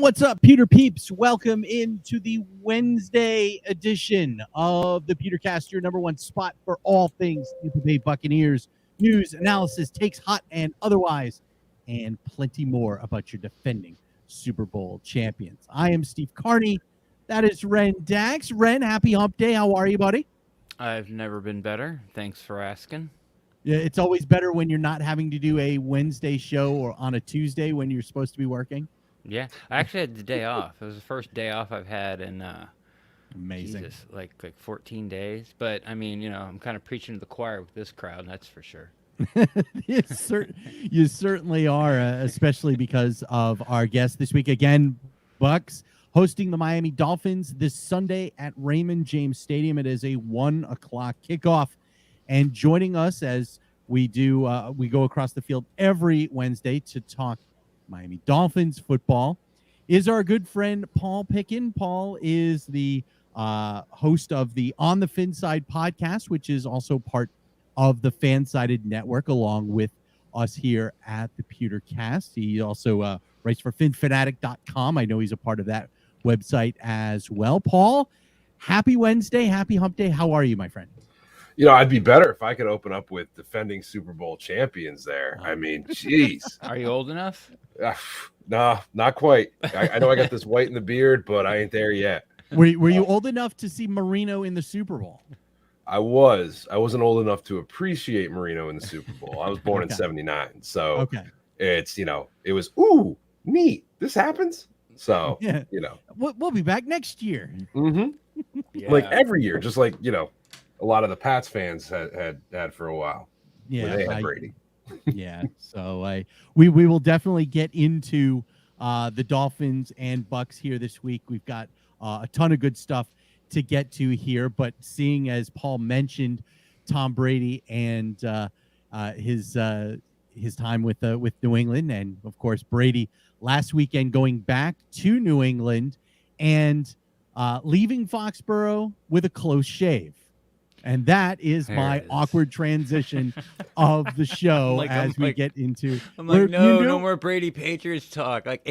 And what's up, Peter Peeps? Welcome into the Wednesday edition of the PeterCast, your number one spot for all things Tampa Bay Buccaneers news, analysis, takes hot and otherwise, and plenty more about your defending Super Bowl champions. I am Steve Carney. That is Ren Dax. Ren, happy hump day. How are you, buddy? I've never been better. Thanks for asking. Yeah, it's always better when you're not having to do a Wednesday show or on a Tuesday when you're supposed to be working. Yeah, I actually had the day off. It was the first day off I've had in Amazing. Jesus, like 14 days. But I mean, I'm kind of preaching to the choir with this crowd, that's for sure. You certainly are, especially because of our guest this week. Again, Bucs hosting the Miami Dolphins this Sunday at Raymond James Stadium. It is a 1:00 kickoff. And joining us as we do, we go across the field every Wednesday to talk Miami Dolphins football, is our good friend Paul Pickens. Paul is the host of the On The FinSide podcast, which is also part of the Fansided Network, along with us here at the PeterCast. He also writes for FinFanatic.com. I know he's a part of that website as well. Paul, happy Wednesday, happy hump day. How are you, my friend? I'd be better if I could open up with defending Super Bowl champions there. I mean, jeez. Are you old enough? No, not quite. I know I got this white in the beard, but I ain't there yet. Were you old enough to see Marino in the Super Bowl? I wasn't old enough to appreciate Marino in the Super Bowl. I was born in 79. So it's, it was, ooh, neat. This happens. So, yeah. We'll be back next year. Mm-hmm. Yeah. Like every year, just like, a lot of the Pats fans had for a while. Yeah, when they had Brady. Yeah, so we will definitely get into the Dolphins and Bucs here this week. We've got a ton of good stuff to get to here, but seeing as Paul mentioned Tom Brady and his time with New England, and of course Brady last weekend going back to New England and leaving Foxborough with a close shave. And that is my awkward transition of the show as we get into. I'm like, no more Brady Patriots talk. Like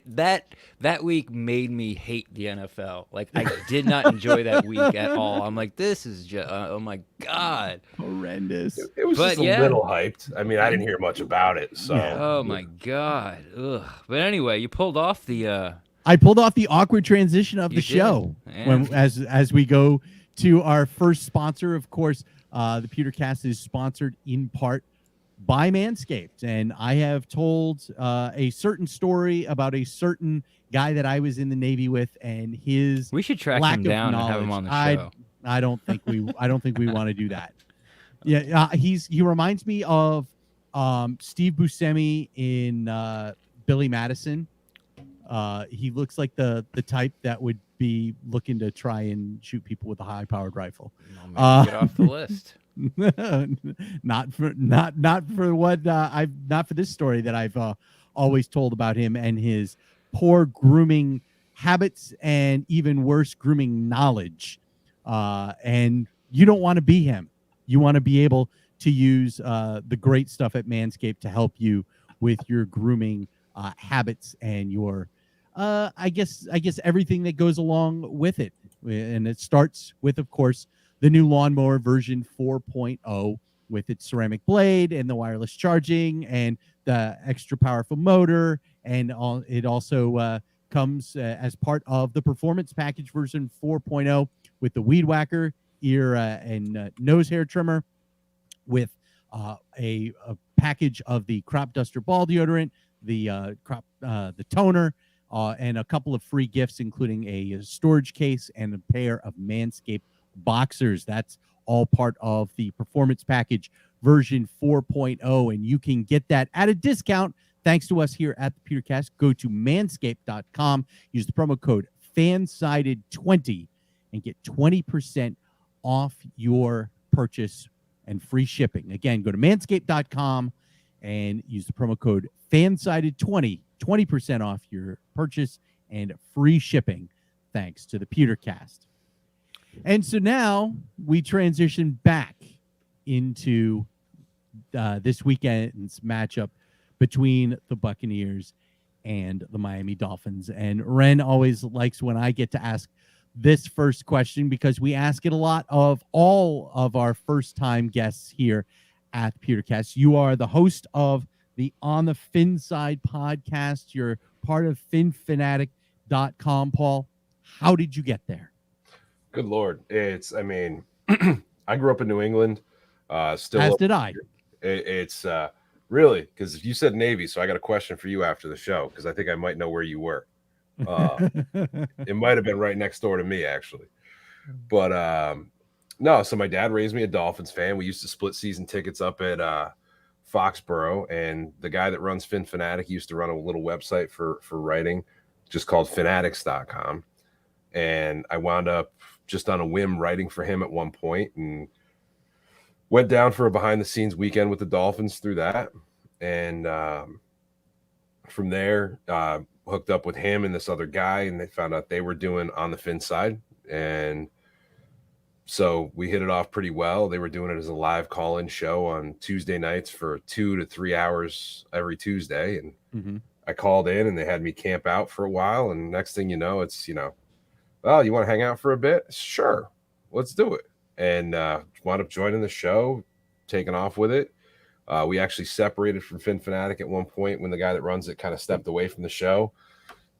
that week made me hate the NFL. Like I did not enjoy that week at all. I'm like, this is just, oh my god, horrendous. It was just a little hyped. I mean, I didn't hear much about it. So, oh my god. Ugh. But anyway, you pulled off the. I pulled off the awkward transition of the show as we go to our first sponsor. Of course, the PeterCast is sponsored in part by Manscaped. And I have told a certain story about a certain guy that I was in the Navy with and his We should track lack him down of and have him on the show. I don't think we want to do that. Yeah, he reminds me of Steve Buscemi in Billy Madison. He looks like the type that would be looking to try and shoot people with a high-powered rifle. Get off the list. not for this story that I've always told about him and his poor grooming habits and even worse grooming knowledge. And you don't want to be him. You want to be able to use the great stuff at Manscaped to help you with your grooming habits and your I guess everything that goes along with it. And it starts with, of course, the new lawnmower version 4.0 with its ceramic blade and the wireless charging and the extra powerful motor. And it also comes as part of the performance package version 4.0 with the weed whacker, ear and nose hair trimmer, with a package of the crop duster ball deodorant, the toner, and a couple of free gifts, including a storage case and a pair of Manscaped boxers. That's all part of the performance package version 4.0, and you can get that at a discount thanks to us here at the PeterCast. Go to manscaped.com, use the promo code FANSIDED20, and get 20% off your purchase and free shipping. Again, go to manscaped.com and use the promo code FANSIDED20, 20% off your purchase and free shipping thanks to the PeterCast. And so now we transition back into this weekend's matchup between the Buccaneers and the Miami Dolphins. And Ren always likes when I get to ask this first question because we ask it a lot of all of our first-time guests here at PewterCast. You are the host of the On the FinSide podcast. You're part of FinFanatic.com. Paul, how did you get there? Good Lord. I grew up in New England. Still, as did I. It's really, because you said Navy, so I got a question for you after the show because I think I might know where you were. It might have been right next door to me, actually. But no, so my dad raised me a Dolphins fan. We used to split season tickets up at Foxborough, and the guy that runs FinFanatic used to run a little website for writing just called fanatics.com. And I wound up just on a whim writing for him at one point and went down for a behind-the-scenes weekend with the Dolphins through that. And from there, hooked up with him and this other guy, and they found out they were doing On the FinSide. And so we hit it off pretty well. They were doing it as a live call-in show on Tuesday nights for 2 to 3 hours every Tuesday. And I called in, and they had me camp out for a while. And next thing you know, it's, well, you want to hang out for a bit? Sure, let's do it. And wound up joining the show, taking off with it. We actually separated from FinFanatic at one point when the guy that runs it kind of stepped away from the show,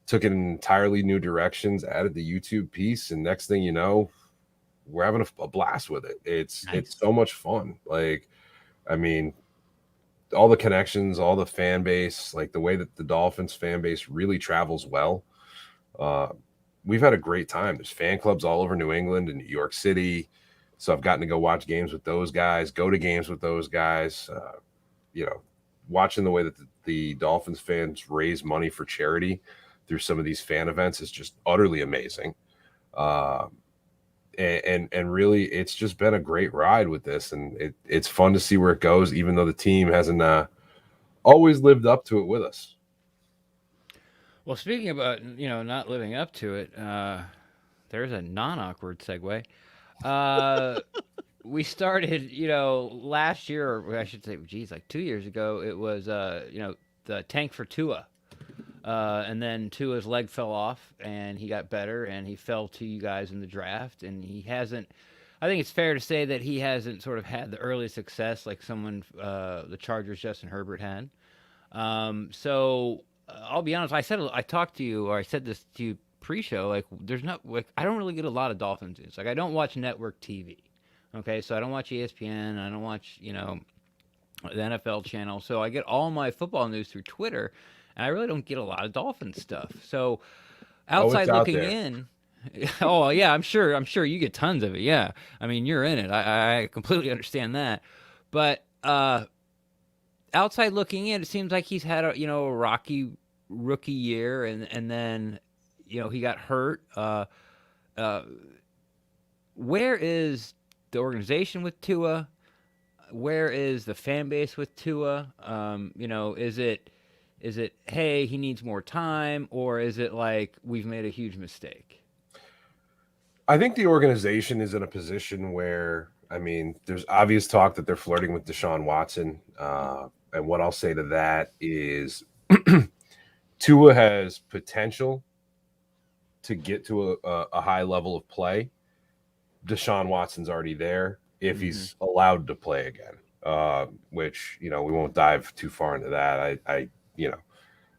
took it in entirely new directions, added the YouTube piece, and next thing you know, we're having a blast with it. It's so much fun. All the connections, all the fan base, like the way that the Dolphins fan base really travels well. We've had a great time. There's fan clubs all over New England and New York City. So I've gotten to go watch games with those guys, go to games with those guys. Watching the way that the Dolphins fans raise money for charity through some of these fan events is just utterly amazing. And really, it's just been a great ride with this. And it's fun to see where it goes, even though the team hasn't always lived up to it with us. Well, speaking about, not living up to it, there's a non-awkward segue. We started, last year, or I should say, like 2 years ago, it was, the tank for Tua. And then Tua's leg fell off, and he got better, and he fell to you guys in the draft, and he hasn't, I think it's fair to say that he hasn't sort of had the early success like the Chargers' Justin Herbert had. So I'll be honest, I talked to you, or I said this to you pre-show, like I don't really get a lot of Dolphins news. Like I don't watch network TV. Okay, so I don't watch ESPN, I don't watch, the NFL channel. So I get all my football news through Twitter, and I really don't get a lot of Dolphins stuff. So outside looking in, oh yeah, I'm sure you get tons of it. Yeah, I mean you're in it. I completely understand that, but outside looking in, it seems like he's had a rocky rookie year, and then he got hurt. Where is the organization with Tua? Where is the fan base with Tua? Is it hey, he needs more time, or is it like we've made a huge mistake? I think the organization is in a position where, there's obvious talk that they're flirting with Deshaun Watson. And what I'll say to that is Tua has potential to get to a high level of play. Deshaun Watson's already there if he's allowed to play again, which, we won't dive too far into that. I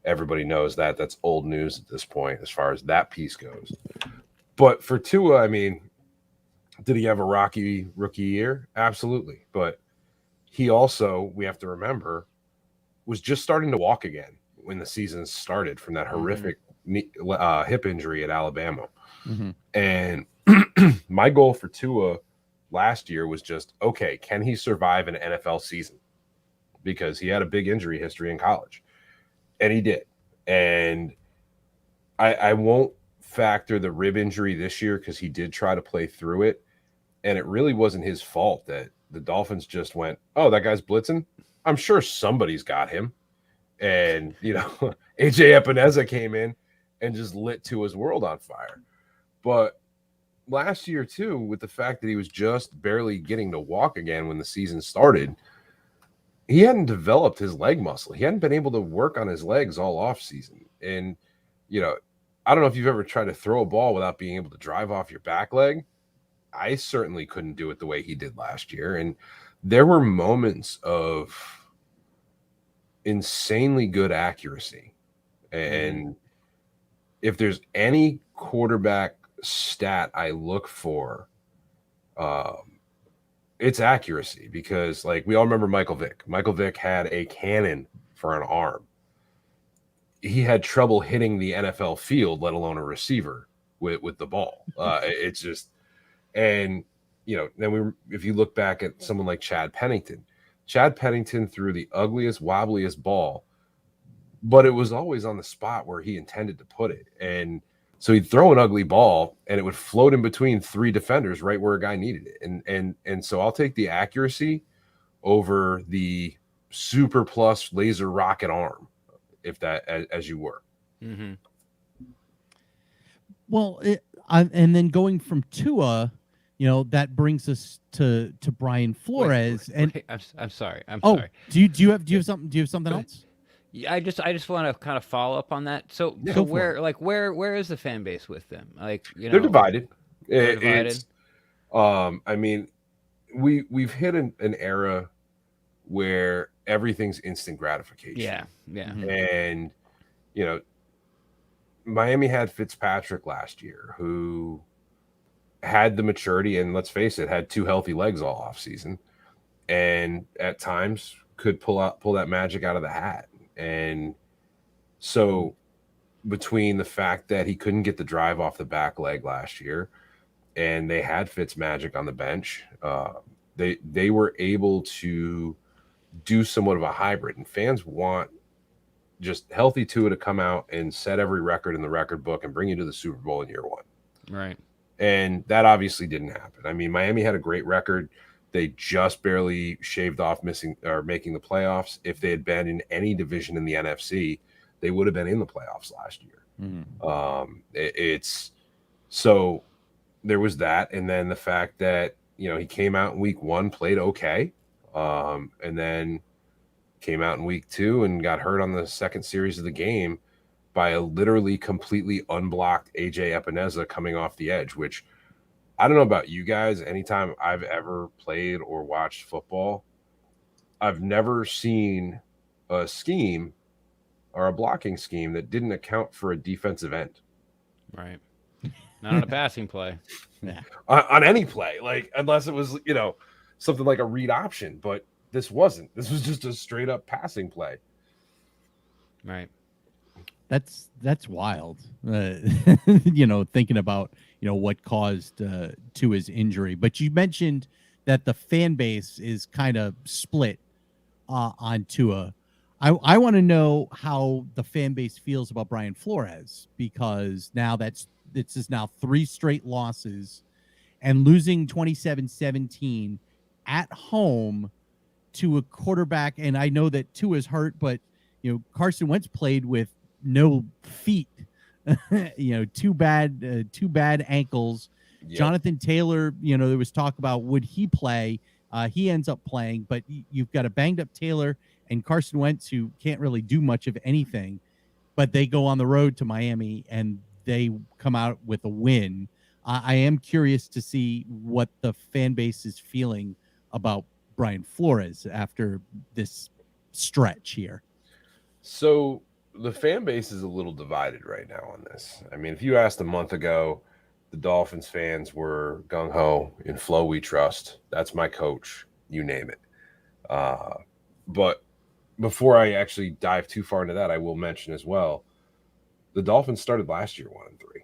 everybody knows that that's old news at this point as far as that piece goes. But for Tua, did he have a rocky rookie year? Absolutely. But he also, we have to remember, was just starting to walk again when the season started from that horrific hip injury at Alabama. And my goal for Tua last year was just, okay, can he survive an NFL season? Because he had a big injury history in college. And he did. And I won't factor the rib injury this year because he did try to play through it. And it really wasn't his fault that the Dolphins just went, oh, that guy's blitzing? I'm sure somebody's got him. And, AJ Epineza came in and just lit Tua's world on fire. But last year, too, with the fact that he was just barely getting to walk again when the season started, he hadn't developed his leg muscle. He hadn't been able to work on his legs all off season. And, you know, I don't know if you've ever tried to throw a ball without being able to drive off your back leg. I certainly couldn't do it the way he did last year. And there were moments of insanely good accuracy. And if there's any quarterback stat I look for, it's accuracy, because like we all remember Michael Vick. Michael Vick had a cannon for an arm. He had trouble hitting the NFL field, let alone a receiver with the ball. It's just, and you know, then if you look back at someone like Chad Pennington threw the ugliest, wobbliest ball, but it was always on the spot where he intended to put it. And so he'd throw an ugly ball and it would float in between three defenders right where a guy needed it. And so I'll take the accuracy over the super plus laser rocket arm, if that, as you were. Mm-hmm. Well, and then going from Tua, you know, that brings us to Brian Flores. Wait, I'm sorry. Sorry. Do you have something else? Yeah, I just want to kind of follow up on that. So where is the fan base with them? Like, you know, they're divided. They're divided. I mean, we've hit an era where everything's instant gratification. Yeah. And you know, Miami had Fitzpatrick last year, who had the maturity and, let's face it, had two healthy legs all off season, and at times could pull that magic out of the hat. And so between the fact that he couldn't get the drive off the back leg last year and they had Fitz magic on the bench, they were able to do somewhat of a hybrid, and fans want just healthy Tua to come out and set every record in the record book and bring you to the Super Bowl in year one. Right. And that obviously didn't happen. I mean, Miami had a great record. They just barely shaved off making the playoffs. If they had been in any division in the NFC, they would have been in the playoffs last year. It's so there was that. And then the fact that, you know, he came out in week one, played okay. And then came out in week two and got hurt on the second series of the game by a literally completely unblocked AJ Epineza coming off the edge, which I don't know about you guys. Anytime I've ever played or watched football, I've never seen a scheme or a blocking scheme that didn't account for a defensive end. Right. Not on a passing play. Yeah. On any play, like, unless it was, you know, something like a read option, but this wasn't. This was just a straight up passing play. Right. That's wild. You know, thinking about, you know, what caused Tua's injury. But you mentioned that the fan base is kind of split on Tua. I want to know how the fan base feels about Brian Flores, because now this is now 3 straight losses, and losing 27-17 at home to a quarterback. And I know that Tua's hurt, but, you know, Carson Wentz played with no feet, you know, two bad ankles. Yep. Jonathan Taylor, you know, there was talk about would he play. He ends up playing, but you've got a banged up Taylor and Carson Wentz, who can't really do much of anything, but they go on the road to Miami and they come out with a win. I am curious to see what the fan base is feeling about Brian Flores after this stretch here. So the fan base is a little divided right now on this. I mean, if you asked a month ago, the Dolphins fans were gung-ho, in Flo we trust. That's my coach, you name it. But before I actually dive too far into that, I will mention as well, the Dolphins started last year 1-3.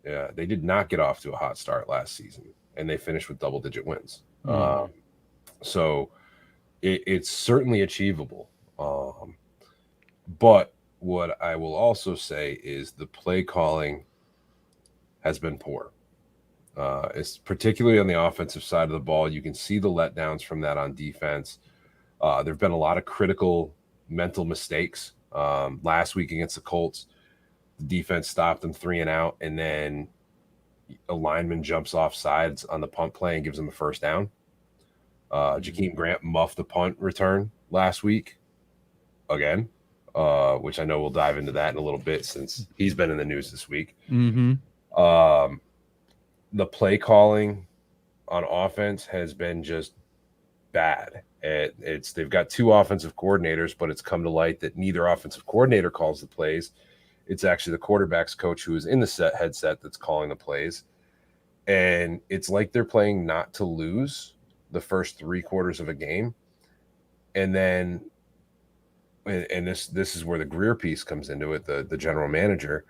Yeah, they did not get off to a hot start last season, and they finished with double-digit wins. So it's certainly achievable. But what I will also say is the play calling has been poor. It's particularly on the offensive side of the ball. You can see the letdowns from that on defense. There have been a lot of critical mental mistakes. Last week against the Colts, the defense stopped them 3 and out, and then a lineman jumps off sides on the punt play and gives them a first down. Jakeem Grant muffed the punt return last week again. which I know we'll dive into that in a little bit since he's been in the news this week. Mm-hmm. The play calling on offense has been just bad. They've got two offensive coordinators, but it's come to light that neither offensive coordinator calls the plays. It's actually the quarterback's coach who is in the headset that's calling the plays. And it's like they're playing not to lose the first 3 quarters of a game. And then, and this is where the Greer piece comes into it, the general manager,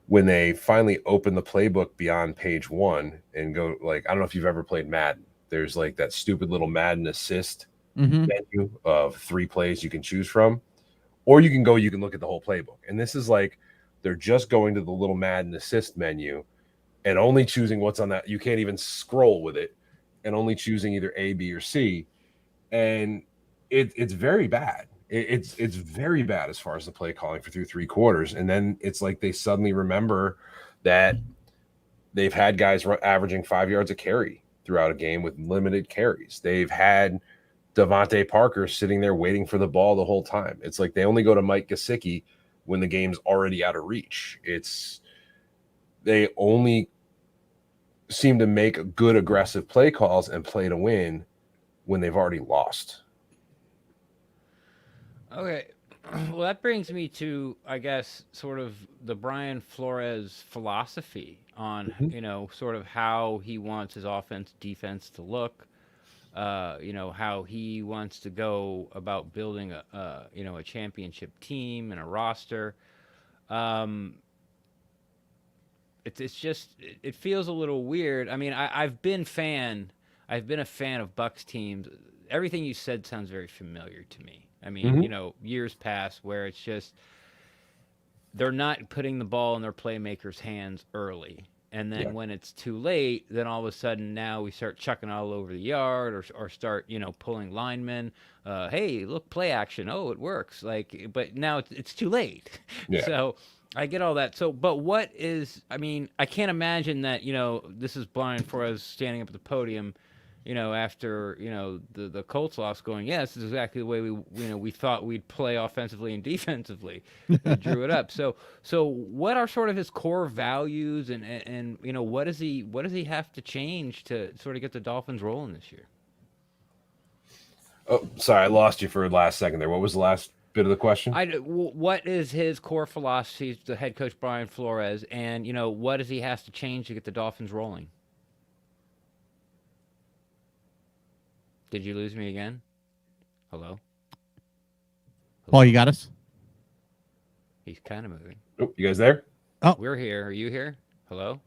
when they finally open the playbook beyond page 1 and go, like, I don't know if you've ever played Madden. There's like that stupid little Madden assist menu of 3 plays you can choose from, or you can look at the whole playbook. And this is like, they're just going to the little Madden assist menu and only choosing what's on that. You can't even scroll with it, and only choosing either A, B, or C. And it's very bad. It's very bad as far as the play calling for through 3 quarters. And then it's like they suddenly remember that they've had guys averaging 5 yards a carry throughout a game with limited carries. They've had Devontae Parker sitting there waiting for the ball the whole time. It's like they only go to Mike Gesicki when the game's already out of reach. They only seem to make good aggressive play calls and play to win when they've already lost. Okay. Well, that brings me to, I guess, sort of the Brian Flores philosophy on, sort of how he wants his offense, defense to look, how he wants to go about building a championship team and a roster. It's just, it feels a little weird. I mean, I've been a fan of Bucs teams. Everything you said sounds very familiar to me. I mean, years past where it's just they're not putting the ball in their playmakers' hands early. And then when it's too late, then all of a sudden now we start chucking all over the yard or start, pulling linemen. Hey, look, play action. Oh, it works. But now it's too late. Yeah. So I get all that. So, but I can't imagine that, this is Brian Flores standing up at the podium, after, the Colts loss going, this is exactly the way we thought we'd play offensively and defensively. We drew it up. So what are sort of his core values and what does he have to change to sort of get the Dolphins rolling this year? Oh, sorry, I lost you for a last second there. What was the last bit of the question? What is his core philosophy, the head coach Brian Flores, and what does he have to change to get the Dolphins rolling? Did you lose me again? Hello? Paul, you got us? He's kind of moving. Oh, you guys there? Oh, we're here. Are you here? Hello?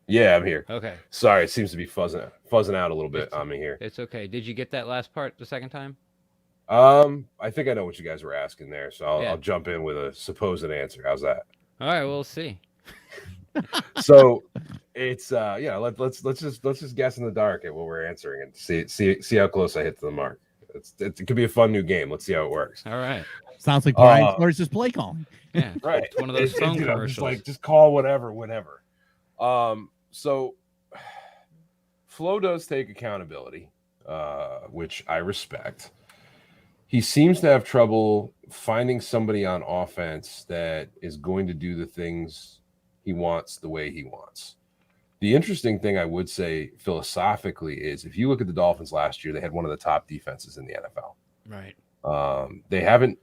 Yeah, I'm here. Okay. Sorry, it seems to be fuzzing out a little bit on me here. It's okay. Did you get that last part the second time? I think I know what you guys were asking there, so I'll jump in with a supposed answer. How's that? All right, we'll see. So it's let's just guess in the dark at what we're answering and see how close I hit to the mark. It could be a fun new game. Let's see how it works. All right. Sounds like Brian Flores is play calling. Yeah, right. It's one of those phone commercials. Just call whatever, whenever. So Flo does take accountability, which I respect. He seems to have trouble finding somebody on offense that is going to do the things he wants the way he wants. The interesting thing I would say philosophically is if you look at the Dolphins last year, they had one of the top defenses in the NFL. Right. They haven't,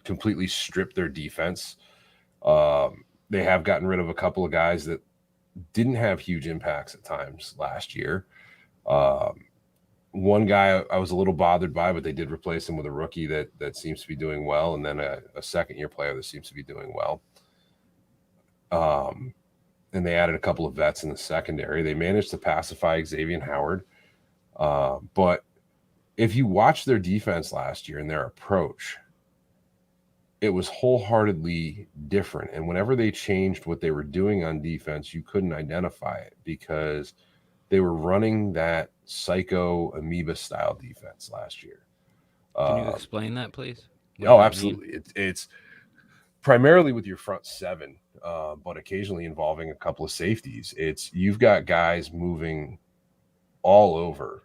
completely stripped their defense. They have gotten rid of a couple of guys that didn't have huge impacts at times last year. One guy I was a little bothered by, but they did replace him with a rookie that seems to be doing well, and then a second-year player that seems to be doing well. And they added a couple of vets in the secondary. They managed to pacify Xavier Howard. But if you watch their defense last year and their approach, it was wholeheartedly different. And whenever they changed what they were doing on defense, you couldn't identify it because they were running that psycho amoeba style defense last year. Can you explain that, please? Absolutely. It's primarily with your front seven, but occasionally involving a couple of safeties. You've got guys moving all over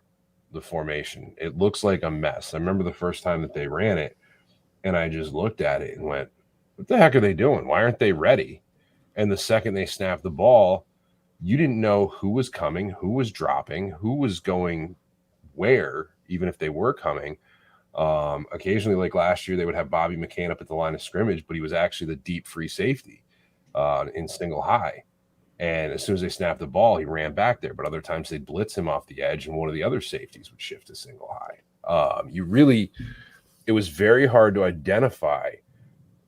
the formation. It looks like a mess. I remember the first time that they ran it, And I just looked at it and went, what the heck are they doing? Why aren't they ready? And the second they snapped the ball, you didn't know who was coming, who was dropping, who was going where, even if they were coming. Occasionally, like last year, they would have Bobby McCain up at the line of scrimmage, but he was actually the deep free safety in single high. And as soon as they snapped the ball, he ran back there. But other times they'd blitz him off the edge, and one of the other safeties would shift to single high. It was very hard to identify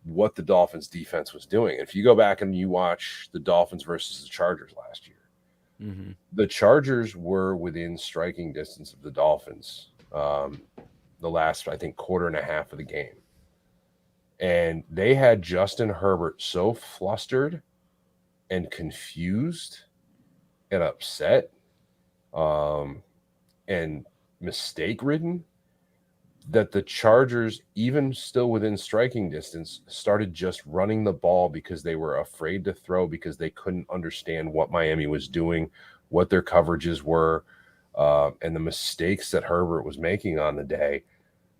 what the Dolphins defense was doing. If you go back and you watch the Dolphins versus the Chargers last year, the Chargers were within striking distance of the Dolphins the last, I think, quarter and a half of the game. And they had Justin Herbert so flustered and confused and upset and mistake-ridden that the Chargers, even still within striking distance, started just running the ball because they were afraid to throw, because they couldn't understand what Miami was doing, what their coverages were, and the mistakes that Herbert was making on the day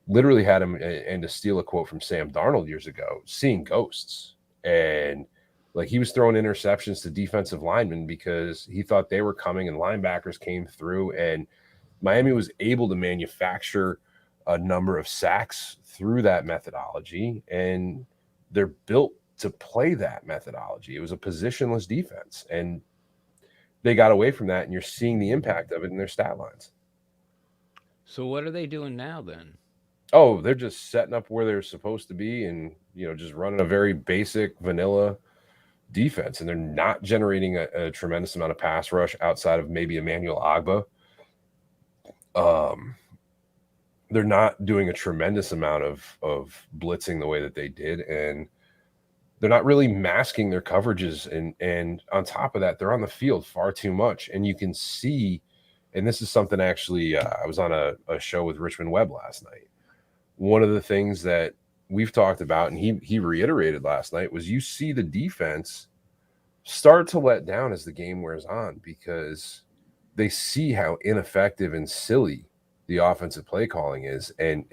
literally had him, and to steal a quote from Sam Darnold years ago, seeing ghosts. And like, he was throwing interceptions to defensive linemen because he thought they were coming and linebackers came through, and Miami was able to manufacture a number of sacks through that methodology, and they're built to play that methodology. It was a positionless defense, and they got away from that, and you're seeing the impact of it in their stat lines. So what are they doing now then? Oh, they're just setting up where they're supposed to be, and just running a very basic vanilla defense, and they're not generating a tremendous amount of pass rush outside of maybe Emmanuel Agba. They're not doing a tremendous amount of blitzing the way that they did, and they're not really masking their coverages. And on top of that, they're on the field far too much. And you can see, and this is something actually, I was on a show with Richmond Webb last night. One of the things that we've talked about, and he reiterated last night, was you see the defense start to let down as the game wears on, because they see how ineffective and silly the offensive play calling is, and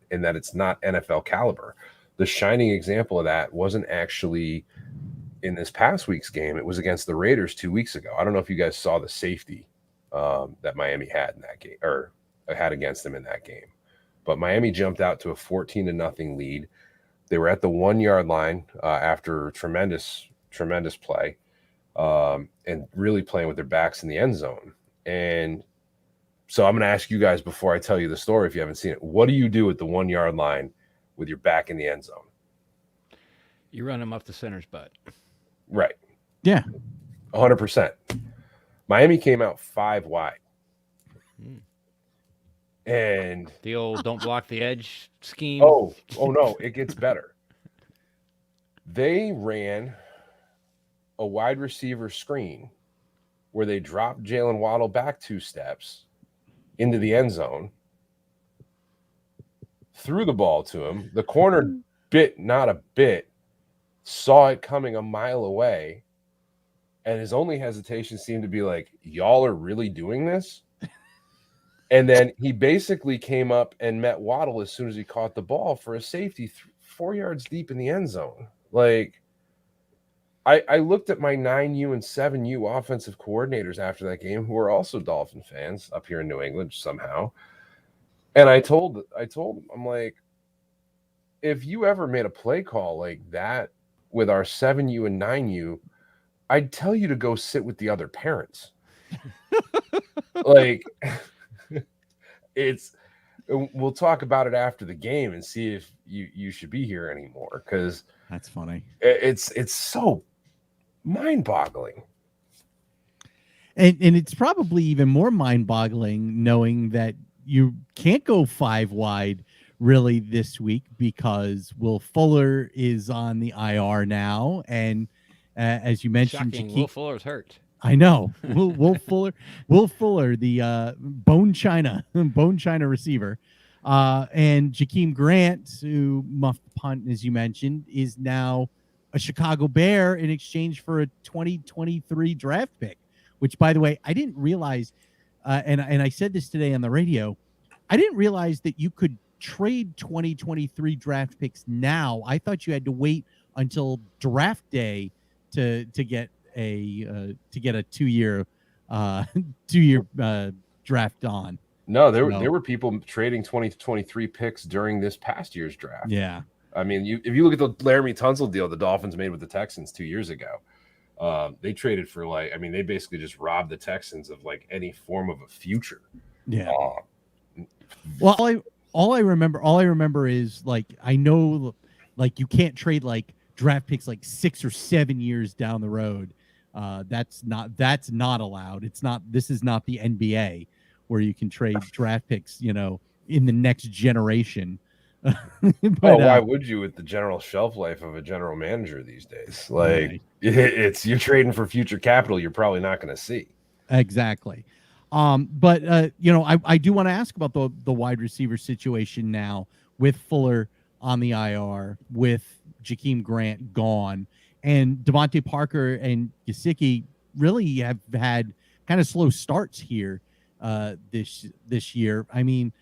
that it's not NFL caliber. The shining example of that wasn't actually in this past week's game. It was against the Raiders 2 weeks ago. I don't know if you guys saw the safety that Miami had in that game, or had against them in that game. But Miami jumped out to a 14-0 lead. They were at the 1 yard line after tremendous play, and really playing with their backs in the end zone. And so I'm going to ask you guys, before I tell you the story, if you haven't seen it, what do you do at the 1 yard line with your back in the end zone? You run them up the center's butt. Right. Yeah. 100%. Miami came out 5 wide. And the old don't block the edge scheme. Oh no, it gets better. They ran a wide receiver screen where they dropped Jaylen Waddle back 2 steps into the end zone, threw the ball to him. The corner bit not a bit, saw it coming a mile away, and his only hesitation seemed to be like, y'all are really doing this? And then he basically came up and met Waddle as soon as he caught the ball for a safety 4 yards deep in the end zone. Like, I looked at my 9U and 7U offensive coordinators after that game, who are also Dolphin fans up here in New England somehow. And I told them, I'm like, if you ever made a play call like that with our 7U and 9U, I'd tell you to go sit with the other parents. Like, we'll talk about it after the game and see if you should be here anymore, because that's funny. It's so mind-boggling. And it's probably even more mind-boggling knowing that you can't go 5 wide really this week, because Will Fuller is on the IR now, and as you mentioned, Will Fuller's hurt. I know. Will Fuller, the bone china receiver, and Jakeem Grant, who muffed the punt, as you mentioned, is now a Chicago Bear in exchange for a 2023 draft pick, which, by the way, I didn't realize, and I said this today on the radio, I didn't realize that you could trade 2023 draft picks now. I thought you had to wait until draft day to get a 2-year 2-year draft on. No, there were people trading 2023 picks during this past year's draft. Yeah. I mean, if you look at the Laramie Tunsil deal the Dolphins made with the Texans 2 years ago, they traded for they basically just robbed the Texans of like any form of a future. Yeah. Well, all I remember is like I know like you can't trade like draft picks like 6 or 7 years down the road. That's not allowed. This is not the NBA where you can trade draft picks, in the next generation. But why would you with the general shelf life of a general manager these days? Like you're trading for future capital you're probably not going to see. Exactly. But I do want to ask about the wide receiver situation now with Fuller on the IR, with Jakeem Grant gone, and Devontae Parker and Gesicki really have had kind of slow starts here this year. I mean,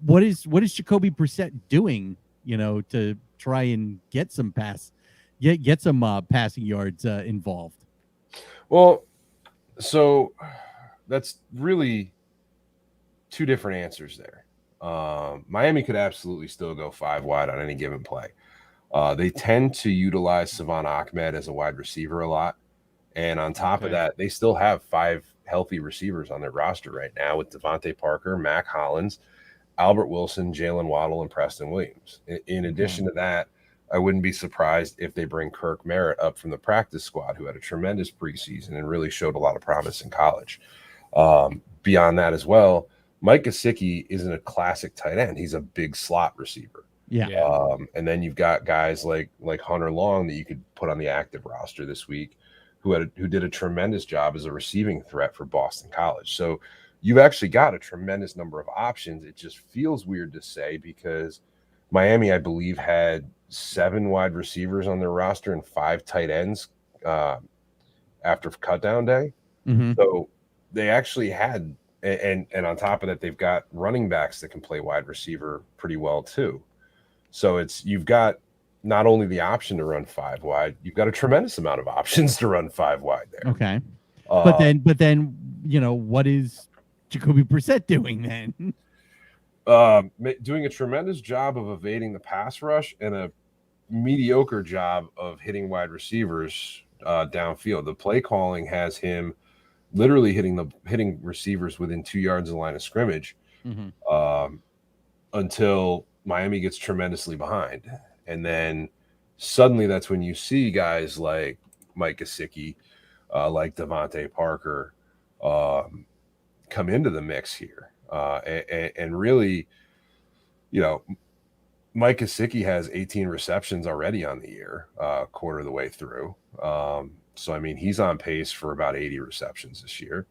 what is Jacoby Brissett doing, to try and get some passing yards involved? Well, so that's really two different answers there. Miami could absolutely still go 5 wide on any given play. They tend to utilize Savon Ahmed as a wide receiver a lot. And on top of that, they still have 5 healthy receivers on their roster right now with Devontae Parker, Mac Hollins, Albert Wilson, Jaylen Waddle, and Preston Williams. In addition to that, I wouldn't be surprised if they bring Kirk Merritt up from the practice squad, who had a tremendous preseason and really showed a lot of promise in college. Beyond that as well, Mike Gesicki isn't a classic tight end. He's a big slot receiver. Yeah. And then you've got guys like Hunter Long that you could put on the active roster this week, who did a tremendous job as a receiving threat for Boston College. So you've actually got a tremendous number of options. It just feels weird to say because Miami, I believe, had 7 wide receivers on their roster and 5 tight ends after cutdown day. Mm-hmm. So they actually had, and on top of that, they've got running backs that can play wide receiver pretty well too. So you've got not only the option to run 5 wide, you've got a tremendous amount of options to run 5 wide there. Okay. But then, what is Jacoby Brissett doing then? Doing a tremendous job of evading the pass rush and a mediocre job of hitting wide receivers downfield. The play calling has him literally hitting receivers within 2 yards of the line of scrimmage until Miami gets tremendously behind. And then suddenly that's when you see guys like Mike Gesicki, like Devontae Parker come into the mix here. And really, Mike Gesicki has 18 receptions already on the year, quarter of the way through. So, I mean, he's on pace for about 80 receptions this year.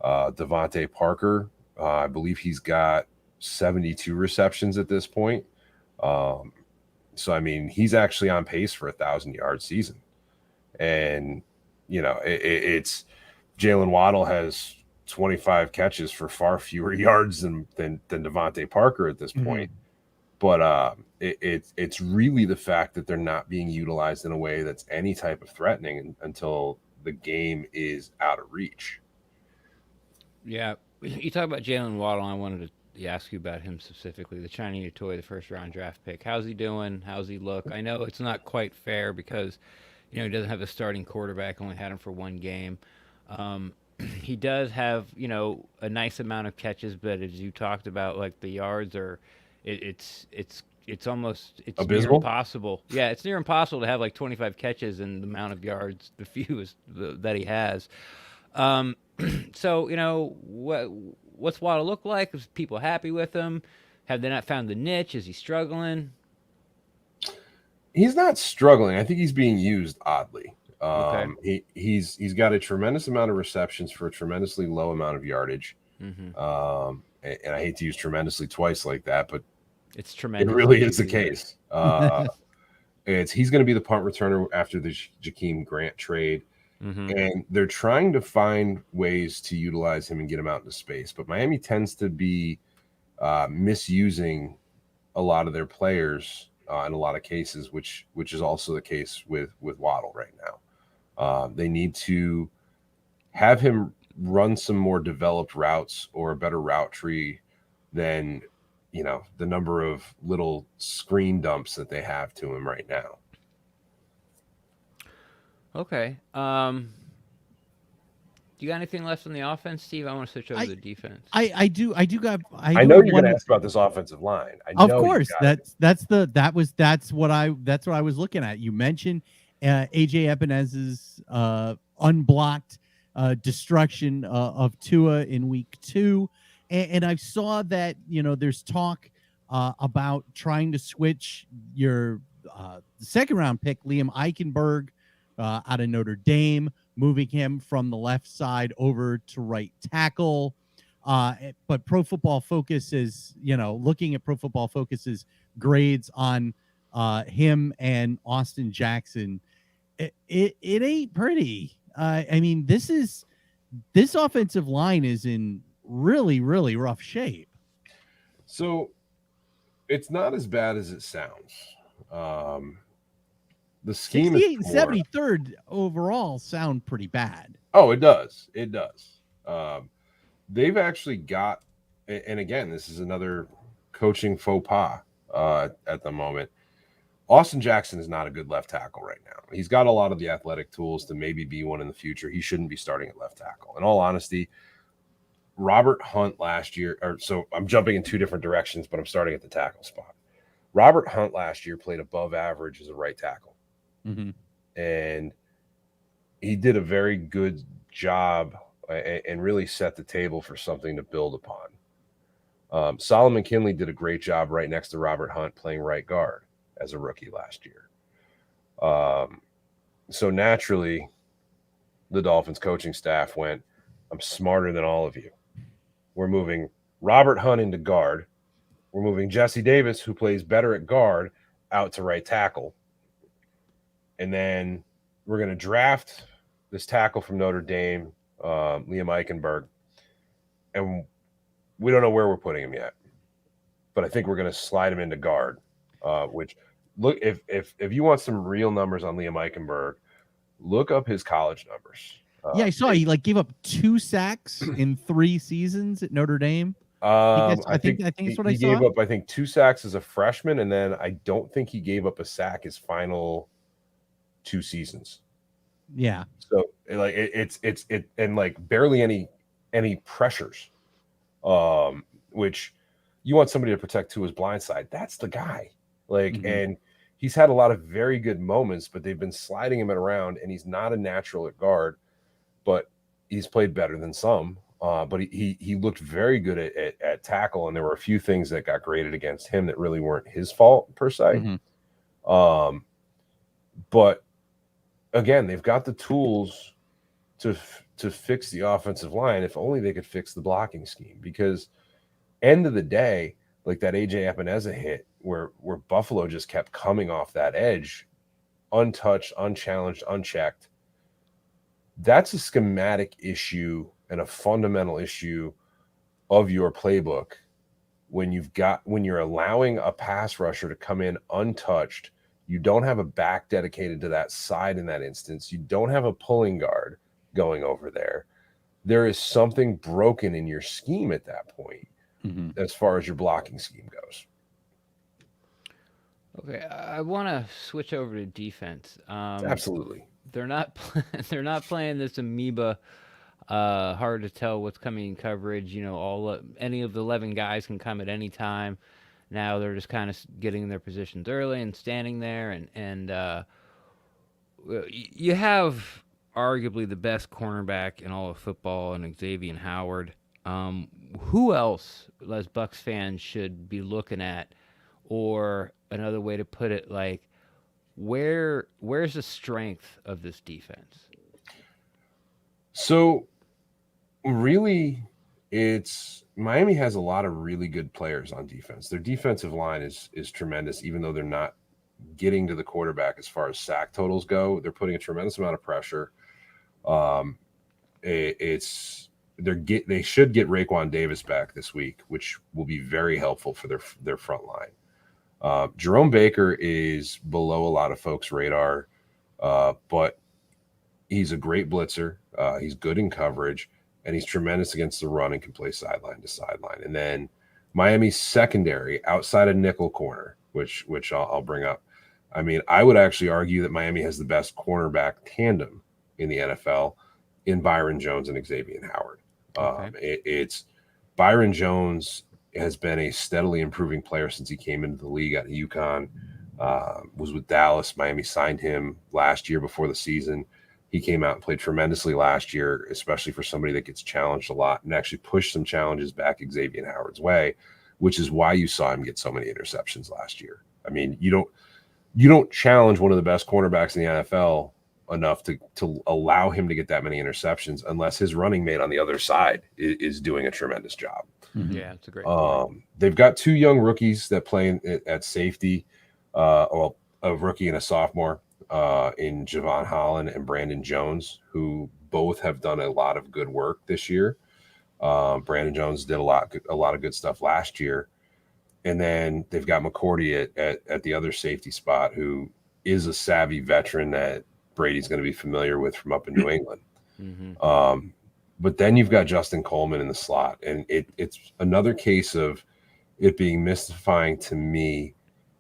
Devontae Parker, I believe he's got 72 receptions at this point. So, I mean, he's actually on pace for 1,000-yard season. And, it's Jaylen Waddle has 25 catches for far fewer yards than Devontae Parker at this point. But it's really the fact that they're not being utilized in a way that's any type of threatening until the game is out of reach. Yeah. You talk about Jaylen Waddle. I wanted to ask you about him specifically, the Chinese toy, the first-round draft pick. How's he doing? How's he look? I know it's not quite fair because, he doesn't have a starting quarterback, only had him for 1 game. He does have, a nice amount of catches, but as you talked about, like the yards are – it's almost abysmal? Near impossible. Yeah, it's near impossible to have like 25 catches and the amount of yards, the fewest that he has. So what's Waddle look like? Is people happy with him? Have they not found the niche? Is he struggling? He's not struggling. I think he's being used oddly. Okay. He's got a tremendous amount of receptions for a tremendously low amount of yardage. And I hate to use tremendously twice like that, but it's tremendous. It really is the case. He's going to be the punt returner after the Jakeem Grant trade. And they're trying to find ways to utilize him and get him out into space. But Miami tends to be misusing a lot of their players in a lot of cases, which is also the case with Waddle right now. They need to have him run some more developed routes or a better route tree than, the number of little screen dumps that they have to him right now. Okay. Do you got anything left on the offense, Steve? I want to switch over to the defense. I do got. I know you're going to ask about this offensive line. Of course, that's what I was looking at. You mentioned AJ Epinez's unblocked destruction of Tua in week 2, and I saw that there's talk about trying to switch your second round pick Liam Eichenberg out of Notre Dame, moving him from the left side over to right tackle. But Pro Football Focus is, looking at Pro Football Focus's grades on him and Austin Jackson, it ain't pretty. I mean, this offensive line is in really, really rough shape. So it's not as bad as it sounds. The scheme 68 and 73rd overall sound pretty bad. Oh, it does. It does. They've actually got, and again, this is another coaching faux pas at the moment. Austin Jackson is not a good left tackle right now. He's got a lot of the athletic tools to maybe be one in the future. He shouldn't be starting at left tackle. In all honesty, Robert Hunt last year, so I'm jumping in two different directions, but I'm starting at the tackle spot. Robert Hunt last year played above average as a right tackle. Mm-hmm. And he did a very good job and really set the table for something to build upon. Solomon Kinley did a great job right next to Robert Hunt playing right guard as a rookie last year. So naturally, the Dolphins coaching staff went, I'm smarter than all of you. We're moving Robert Hunt into guard. We're moving Jesse Davis, who plays better at guard, out to right tackle. And then we're going to draft this tackle from Notre Dame, Liam Eichenberg. And we don't know where we're putting him yet. But I think we're going to slide him into guard, which look, if you want some real numbers on Liam Eichenberg, look up his college numbers. Yeah, I saw he gave up 2 sacks in 3 seasons at Notre Dame. I think that's what I saw. He gave up, I think, 2 sacks as a freshman, and then I don't think he gave up a sack his final 2 seasons. Yeah. So it's and barely any pressures. Which you want somebody to protect Tua's blind side. That's the guy. And he's had a lot of very good moments, but they've been sliding him around, and he's not a natural at guard, but he's played better than some. But he looked very good at tackle, and there were a few things that got graded against him that really weren't his fault per se. But again, they've got the tools to fix the offensive line. If only they could fix the blocking scheme, because end of the day, like that AJ Epineza hit where Buffalo just kept coming off that edge, untouched, unchallenged, unchecked. That's a schematic issue and a fundamental issue of your playbook when you're allowing a pass rusher to come in untouched. You don't have a back dedicated to that side in that instance. You don't have a pulling guard going over there. There is something broken in your scheme at that point as far as your blocking scheme goes. Okay, I want to switch over to defense. Absolutely. They're not playing this amoeba. Hard to tell what's coming in coverage. Any of the 11 guys can come at any time. Now they're just kind of getting in their positions early and standing there, and you have arguably the best cornerback in all of football, and Xavier Howard. Who else, as Bucs fans, should be looking at, or another way to put it, where's the strength of this defense? So, really, Miami has a lot of really good players on defense. Their defensive line is tremendous, even though they're not getting to the quarterback as far as sack totals go. They're putting a tremendous amount of pressure. They should get Raekwon Davis back this week, which will be very helpful for their front line. Jerome Baker is below a lot of folks' radar, but he's a great blitzer. He's good in coverage, and he's tremendous against the run and can play sideline to sideline. And then Miami's secondary outside of nickel corner, which I'll bring up. I mean, I would actually argue that Miami has the best cornerback tandem in the NFL in Byron Jones and Xavier Howard. Okay. It's Byron Jones has been a steadily improving player since he came into the league out of UConn. Was with Dallas. Miami signed him last year before the season. He came out and played tremendously last year, especially for somebody that gets challenged a lot, and actually pushed some challenges back Xavier Howard's way, which is why you saw him get so many interceptions last year. I mean, you don't challenge one of the best cornerbacks in the NFL enough to allow him to get that many interceptions unless his running mate on the other side is doing a tremendous job. Yeah, it's a great point. They've got two young rookies that play at safety, a rookie and a sophomore in Javon Holland and Brandon Jones, who both have done a lot of good work this year. Brandon Jones did a lot of good stuff last year. And then they've got McCourty at the other safety spot, who is a savvy veteran that Brady's going to be familiar with from up in New England. Mm-hmm. But then you've got Justin Coleman in the slot. And it's another case of it being mystifying to me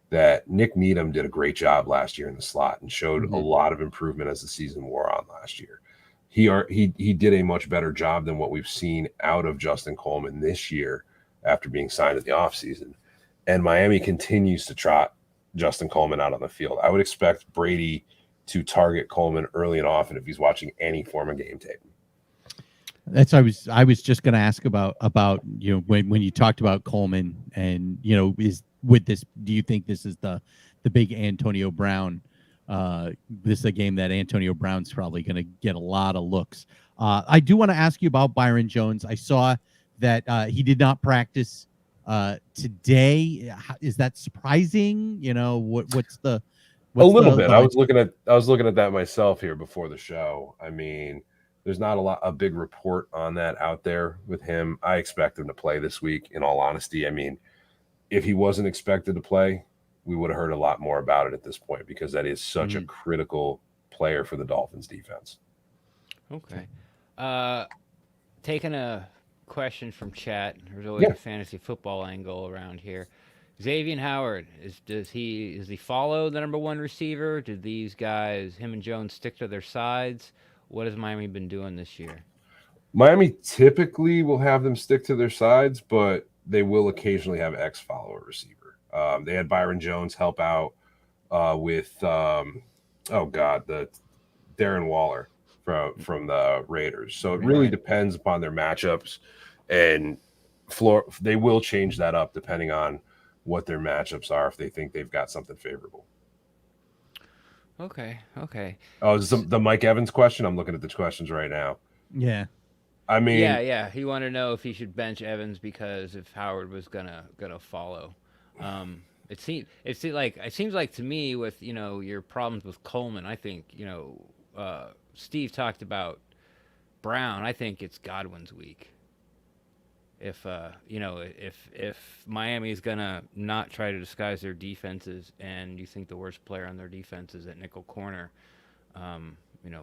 that Nick Needham did a great job last year in the slot and showed a lot of improvement as the season wore on last year. He did a much better job than what we've seen out of Justin Coleman this year after being signed in the offseason. And Miami continues to trot Justin Coleman out on the field. I would expect Brady to target Coleman early and often if he's watching any form of game tape. That's I was just going to ask about when you talked about Coleman and do you think this is the big Antonio Brown? This is a game that Antonio Brown's probably going to get a lot of looks. I do want to ask you about Byron Jones. I saw that he did not practice today. Is that surprising? What's a little bit. I was looking at that myself here before the show. I mean, there's not a big report on that out there with him. I expect him to play this week, in all honesty. I mean, if he wasn't expected to play, we would have heard a lot more about it at this point, because that is such a critical player for the Dolphins defense. Okay. Taking a question from chat. There's always a fantasy football angle around here. Xavier Howard, does he follow the number one receiver? Did these guys, him and Jones, stick to their sides? What has Miami been doing this year? Miami typically will have them stick to their sides, but they will occasionally have X-follow a receiver. They had Byron Jones help out with the Darren Waller from the Raiders. So it really depends upon their matchups, and they will change that up depending on what their matchups are if they think they've got something favorable. Okay. Oh, is this the Mike Evans question? I'm looking at the questions right now. Yeah. I mean, yeah. He wanted to know if he should bench Evans because if Howard was gonna follow. It seems like to me with your problems with Coleman. I think Steve talked about Brown. I think it's Godwin's week. If Miami is gonna not try to disguise their defenses, and you think the worst player on their defense is at nickel corner,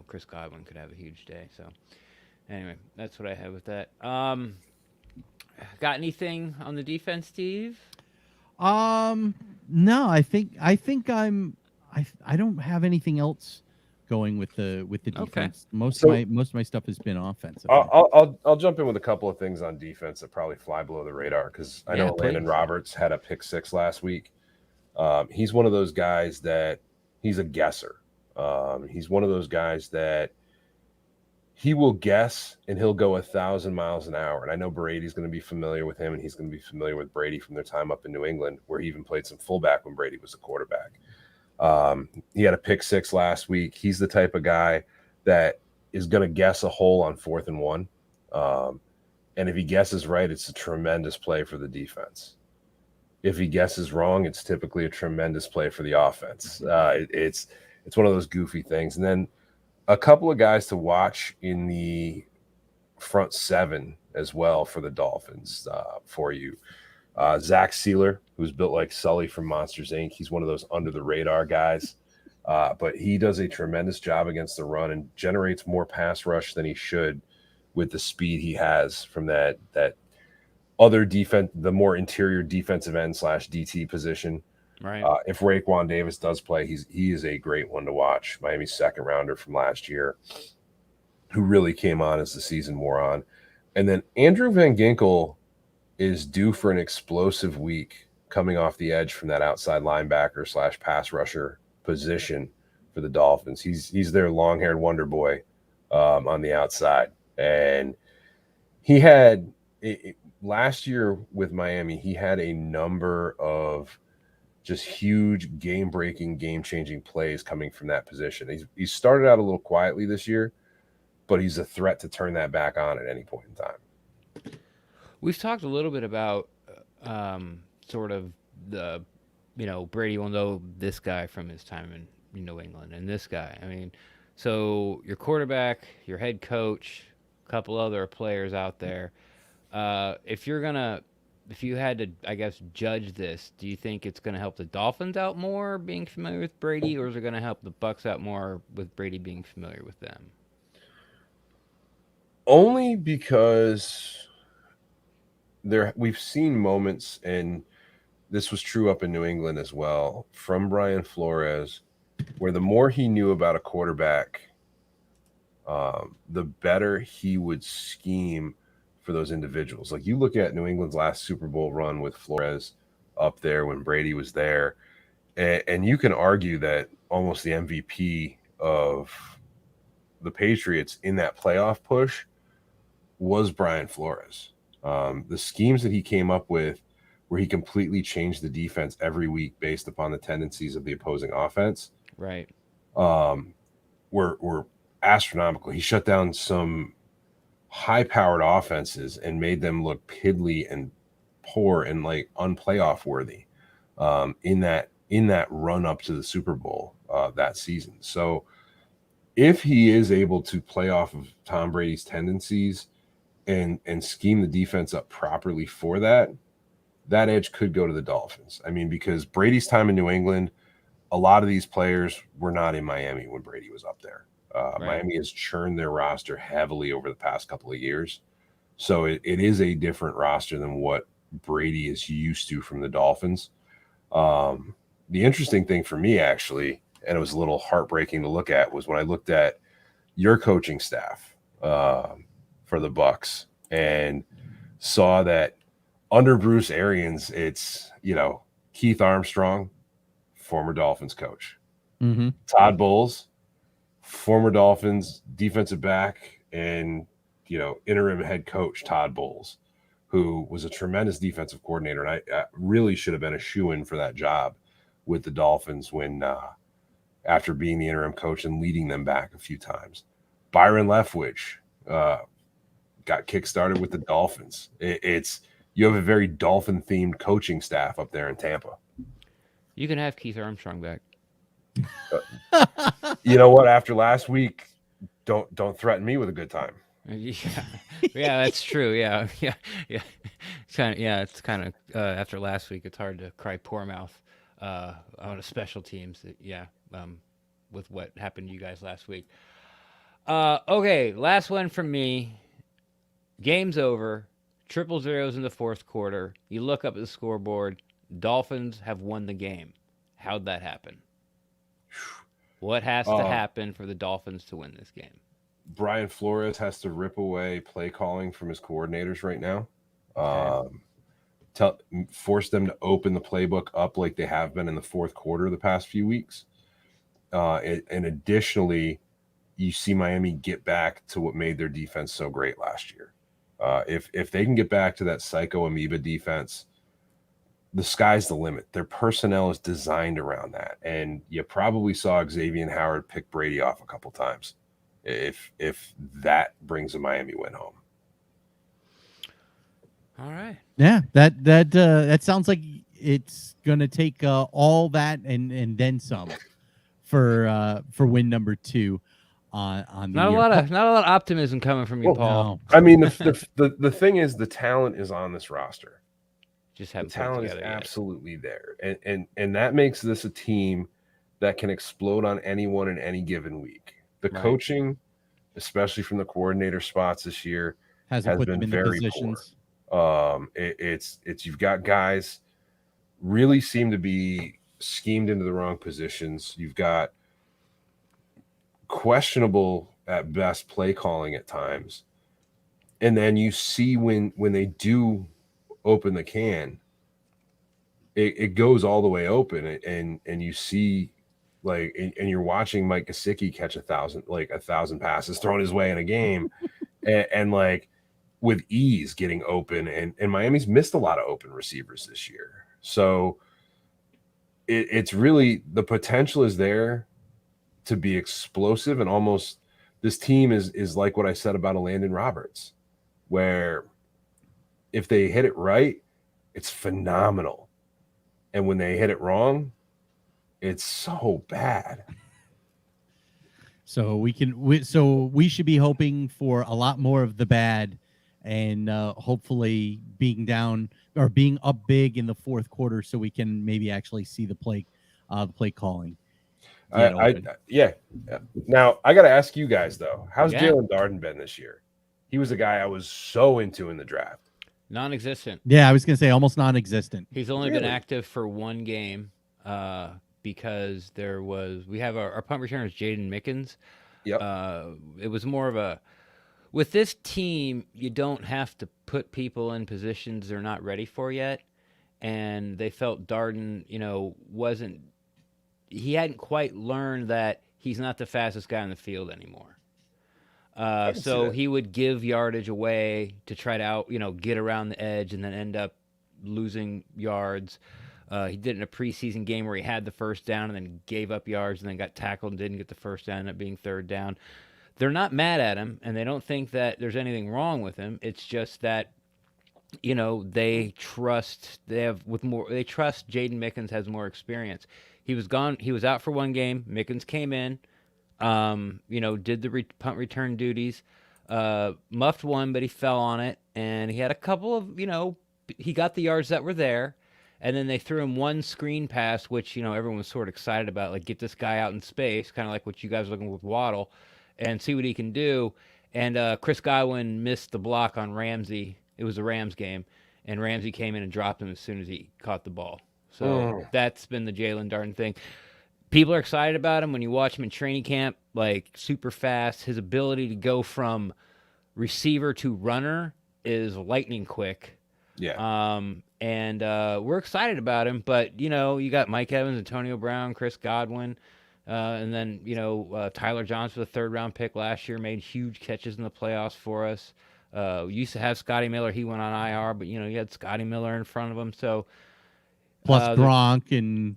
Chris Godwin could have a huge day. So anyway, that's what I have with that. Got anything on the defense, Steve? No, I think I don't have anything else going with the defense. Okay. Most of my stuff has been offensive. I'll jump in with a couple of things on defense that probably fly below the radar, because I know Landon Roberts had a pick 6 last week. He's one of those guys that he's a guesser. He's one of those guys that he will guess and he'll go 1,000 miles an hour. And I know Brady's going to be familiar with him, and he's going to be familiar with Brady from their time up in New England, where he even played some fullback when Brady was a quarterback. He had a pick 6 last week. He's the type of guy that is going to guess a hole on 4th and 1. And if he guesses right, it's a tremendous play for the defense. If he guesses wrong, it's typically a tremendous play for the offense. It's one of those goofy things. And then a couple of guys to watch in the front 7 as well for the Dolphins for you. Zach Sealer, who's built like Sully from Monsters Inc. He's one of those under the radar guys, but he does a tremendous job against the run and generates more pass rush than he should with the speed he has from that other defense, the more interior defensive end / DT position. Right. If Raekwon Davis does play, he is a great one to watch. Miami's second rounder from last year, who really came on as the season wore on. And then Andrew Van Ginkel is due for an explosive week coming off the edge from that outside linebacker / pass rusher position for the Dolphins. He's their long-haired wonder boy on the outside. And he had last year with Miami, he had a number of just huge game-breaking, game-changing plays coming from that position. He started out a little quietly this year, but he's a threat to turn that back on at any point in time. We've talked a little bit about sort of the, Brady will know this guy from his time in New England and this guy. I mean, so your quarterback, your head coach, a couple other players out there. If you had to, I guess, judge this, do you think it's going to help the Dolphins out more being familiar with Brady, or is it going to help the Bucs out more with Brady being familiar with them? Only because we've seen moments, and this was true up in New England as well, from Brian Flores, where the more he knew about a quarterback, the better he would scheme for those individuals. Like you look at New England's last Super Bowl run with Flores up there when Brady was there, and you can argue that almost the MVP of the Patriots in that playoff push was Brian Flores. The schemes that he came up with, where he completely changed the defense every week based upon the tendencies of the opposing offense, right, were astronomical. He shut down some high-powered offenses and made them look piddly and poor and like unplayoff worthy in that run up to the Super Bowl that season. So if he is able to play off of Tom Brady's tendencies and scheme the defense up properly for that edge could go to the Dolphins. I mean, because Brady's time in New England, a lot of these players were not in Miami when Brady was up there. Right. Miami has churned their roster heavily over the past couple of years. So it is a different roster than what Brady is used to from the Dolphins. The interesting thing for me, actually, and it was a little heartbreaking to look at, was when I looked at your coaching staff for the Bucs and saw that under Bruce Arians, it's, Keith Armstrong, former Dolphins coach, Todd Bowles, former Dolphins defensive back and, interim head coach Todd Bowles, who was a tremendous defensive coordinator. And I really should have been a shoo-in for that job with the Dolphins when, after being the interim coach and leading them back a few times. Byron Leftwich got kickstarted with the Dolphins. You have a very Dolphin-themed coaching staff up there in Tampa. You can have Keith Armstrong back. You know what? After last week, don't threaten me with a good time. Yeah, that's true. Yeah. It's kind of after last week, it's hard to cry poor mouth on a special teams. With what happened to you guys last week. Okay, last one from me. Game's over. 0-0 in the fourth quarter. You look up at the scoreboard. Dolphins have won the game. How'd that happen? What has to happen for the Dolphins to win this game? Brian Flores has to rip away play calling from his coordinators right now. Okay. Force them to open the playbook up like they have been in the fourth quarter the past few weeks. And additionally, you see Miami get back to what made their defense so great last year. If they can get back to that psycho amoeba defense, the sky's the limit. Their personnel is designed around that. And you probably saw Xavier Howard pick Brady off a couple times if that brings a Miami win home. All right. Yeah, that sounds like it's gonna take all that and then some for win number 2 on the not year. a lot of optimism coming from you, Paul. No. I mean, the thing is, the talent is on this roster. Just The haven't put it talent is together yet. absolutely there, and that makes this a team that can explode on anyone in any given week. The Right. coaching, especially from the coordinator spots this year, Hasn't has put been them in the very positions. poor. It's you've got guys really seem to be schemed into the wrong positions. You've got questionable at best play calling at times, and then you see when they do open the can, it goes all the way open, and you see like and you're watching Mike Gesicki catch 1,000 passes thrown his way in a game, and like with ease getting open, and Miami's missed a lot of open receivers this year. So it's really, the potential is there to be explosive, and almost this team is like what I said about a Landon Roberts, where if they hit it right, it's phenomenal. And when they hit it wrong, it's so bad. So we should be hoping for a lot more of the bad, and hopefully being down or being up big in the fourth quarter, so we can maybe actually see the play calling. Yeah. Now I got to ask you guys though, how's Yeah. Jaylen Darden been this year? He was a guy I was so into in the draft. Non-existent. Yeah, I was gonna say almost non-existent. He's only been Really? active for one game because we have our punt returner is Jaden Mickens. Yep. It was more of a, with this team, you don't have to put people in positions they're not ready for yet. And they felt Darden, he hadn't quite learned that he's not the fastest guy on the field anymore. can see So that. he would give yardage away to try to get around the edge and then end up losing yards. He did it in a preseason game where he had the first down and then gave up yards and then got tackled and didn't get the first down, ended up being third down. They're not mad at him, and they don't think that there's anything wrong with him. It's just that they trust Jaden Mickens has more experience. He was out for one game. Mickens came in, did the punt return duties, muffed one, but he fell on it, and he had a couple of, he got the yards that were there, and then they threw him one screen pass, which, everyone was sort of excited about, like, get this guy out in space, kind of like what you guys are looking with Waddle, and see what he can do. And Chris Godwin missed the block on Ramsey. It was a Rams game, and Ramsey came in and dropped him as soon as he caught the ball. So that's been the Jaylen Darden thing. People are excited about him when you watch him in training camp, like super fast. His ability to go from receiver to runner is lightning quick. Yeah. And we're excited about him, but you got Mike Evans, Antonio Brown, Chris Godwin, and then Tyler Johnson, the third-round pick last year, made huge catches in the playoffs for us. We used to have Scotty Miller. He went on IR, but you had Scotty Miller in front of him. So Plus Gronk and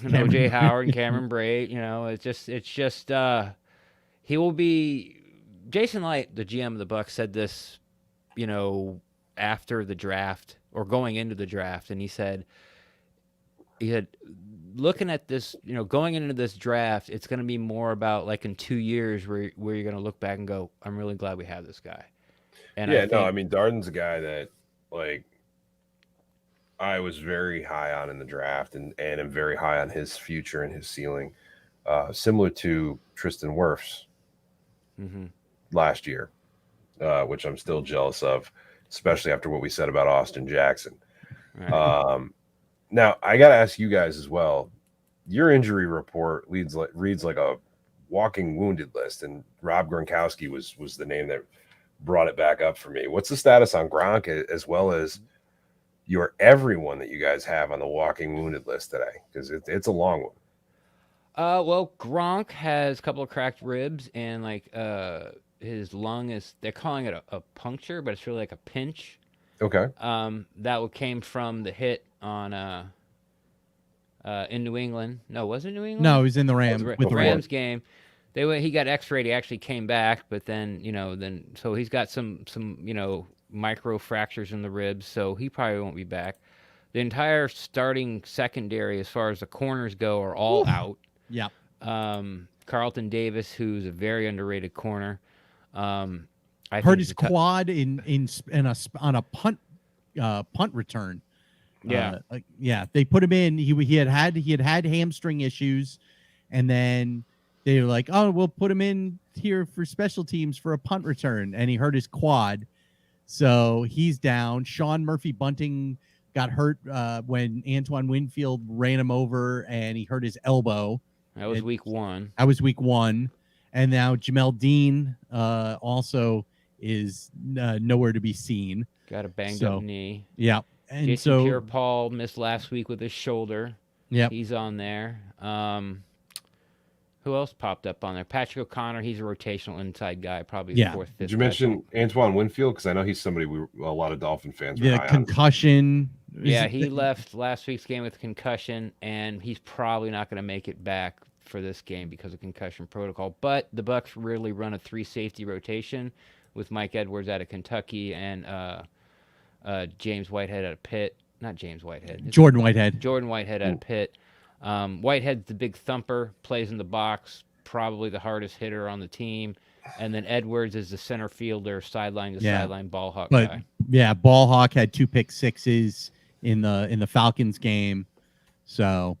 OJ Howard and Cameron Brate. It's just he will be. Jason Light, the GM of the Bucs, said this, after the draft or going into the draft, and he said, looking at this, going into this draft, it's going to be more about like in 2 years where you're going to look back and go, I'm really glad we have this guy. And I mean, Darden's a guy that, like, I was very high on in the draft, and am very high on his future and his ceiling, similar to Tristan Wirfs last year, which I'm still jealous of, especially after what we said about Austin Jackson. Right. Now, I got to ask you guys as well. Your injury report reads like a walking wounded list, and Rob Gronkowski was the name that brought it back up for me. What's the status on Gronk, as well as your everyone that you guys have on the walking wounded list today? Because it's a long one. Well, Gronk has a couple of cracked ribs, and like his lung is, they're calling it a puncture, but it's really like a pinch. Okay. That came from the hit on in New England. No, was it New England? No, he was in the Rams with the Rams game. He got X-rayed. He actually came back, but then so he's got some micro fractures in the ribs, so he probably won't be back. The entire starting secondary, as far as the corners go, are all out. Yeah. Carlton Davis, who's a very underrated corner, I hurt his quad on a punt return. Yeah. They put him in. He had hamstring issues, and then they were like, "Oh, we'll put him in here for special teams for a punt return," and he hurt his quad, so he's down. Sean Murphy Bunting got hurt when Antoine Winfield ran him over, and he hurt his elbow. That was week 1. That was week 1, and now Jamel Dean also is nowhere to be seen. Got a banged up knee. Yeah. And Jason so Pierre-Paul missed last week with his shoulder. Yeah. He's on there. Who else popped up on there? Patrick O'Connor. He's a rotational inside guy, probably 4th, 5th. Did you mention Antoine Winfield? Because I know he's somebody a lot of Dolphin fans were high concussion. Yeah, he left last week's game with concussion, and he's probably not going to make it back for this game because of concussion protocol. But the Bucs really run a 3-safety rotation with Mike Edwards out of Kentucky and James Whitehead out of Pitt. Not James Whitehead. Jordan Whitehead. Jordan Whitehead out of Pitt. Whitehead's the big thumper, plays in the box, probably the hardest hitter on the team. And then Edwards is the center fielder, sideline to sideline ball hawk guy. Yeah, ball hawk had 2 pick sixes in the Falcons game. So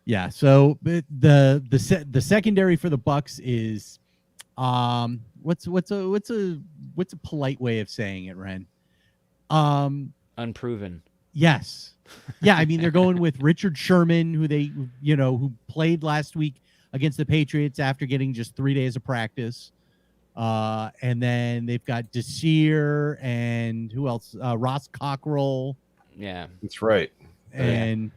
yeah, so the secondary for the Bucs is what's a polite way of saying it, Ren? Unproven. Yes. Yeah, I mean they're going with Richard Sherman, who played last week against the Patriots after getting just 3 days of practice. And then they've got Desir and who else? Ross Cockrell. Yeah. That's right. And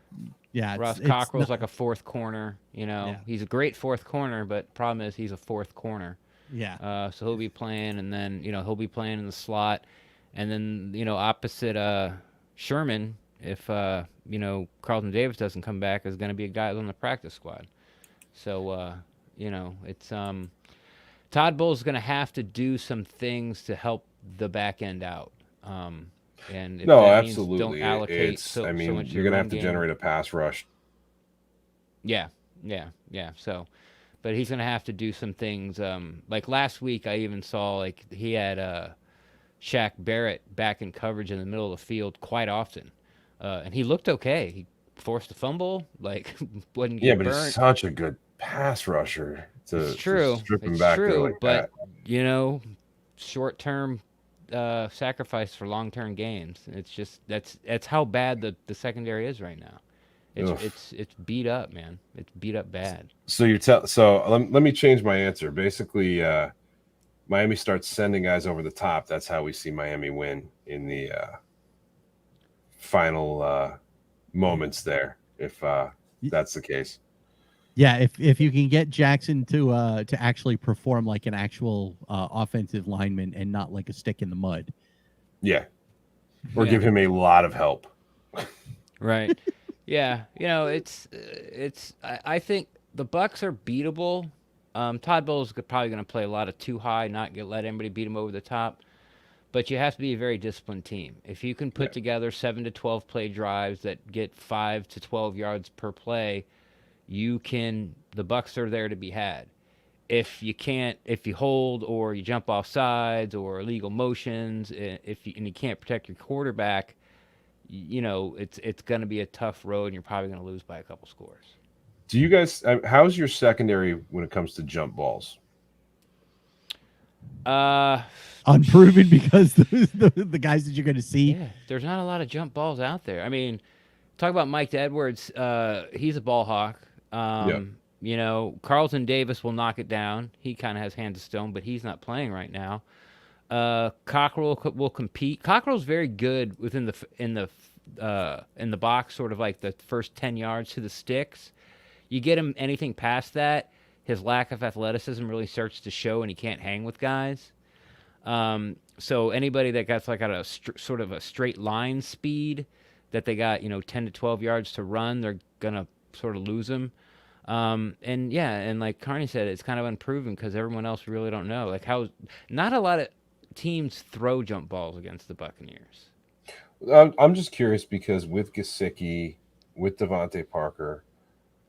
Ross Cockrell's like a 4th corner. He's a great 4th corner, but problem is he's a 4th corner. Yeah. So he'll be playing, and then he'll be playing in the slot, and then opposite Sherman, if Carlton Davis doesn't come back, is going to be a guy on the practice squad. So it's Todd Bowles is going to have to do some things to help the back end out. And if that absolutely. Means don't allocate so much. You're going to have to generate a pass rush. Yeah. So, but he's going to have to do some things. Like last week, I even saw he had Shaq Barrett back in coverage in the middle of the field quite often, and he looked okay. He forced a fumble, wouldn't get burnt. But he's such a good pass rusher. It's true. Strip him back there like but that. Short-term sacrifice for long-term gains. It's just that's how bad the secondary is right now. It's beat up, man. It's beat up bad. So let me change my answer. Basically, Miami starts sending guys over the top. That's how we see Miami win in the final moments there. If that's the case. Yeah, if you can get Jackson to actually perform like an actual offensive lineman and not like a stick in the mud. Yeah. Or give him a lot of help. Right. Yeah. I think the Bucs are beatable. Todd Bowles is probably going to play a lot of too high, not let anybody beat him over the top. But you have to be a very disciplined team. If you can put together 7 to 12 play drives that get 5 to 12 yards per play, the Bucs are there to be had. If you hold or you jump off sides or illegal motions, and you can't protect your quarterback, it's going to be a tough road, and you're probably going to lose by a couple scores. Do you guys? How's your secondary when it comes to jump balls? Unproven because the guys that you're going to see. Yeah, there's not a lot of jump balls out there. I mean, talk about Mike Edwards. He's a ball hawk. Carlton Davis will knock it down. He kind of has hands of stone, but he's not playing right now. Cockrell will compete. Cockrell's very good within in the box, sort of like the first 10 yards to the sticks. You get him anything past that, his lack of athleticism really starts to show, and he can't hang with guys. So anybody that got a sort of a straight line speed that they got 10 to 12 yards to run, they're gonna sort of lose him. And like Carney said, it's kind of unproven because everyone else really don't know. Like not a lot of teams throw jump balls against the Buccaneers. I'm just curious because with Gesicki, with Devontae Parker,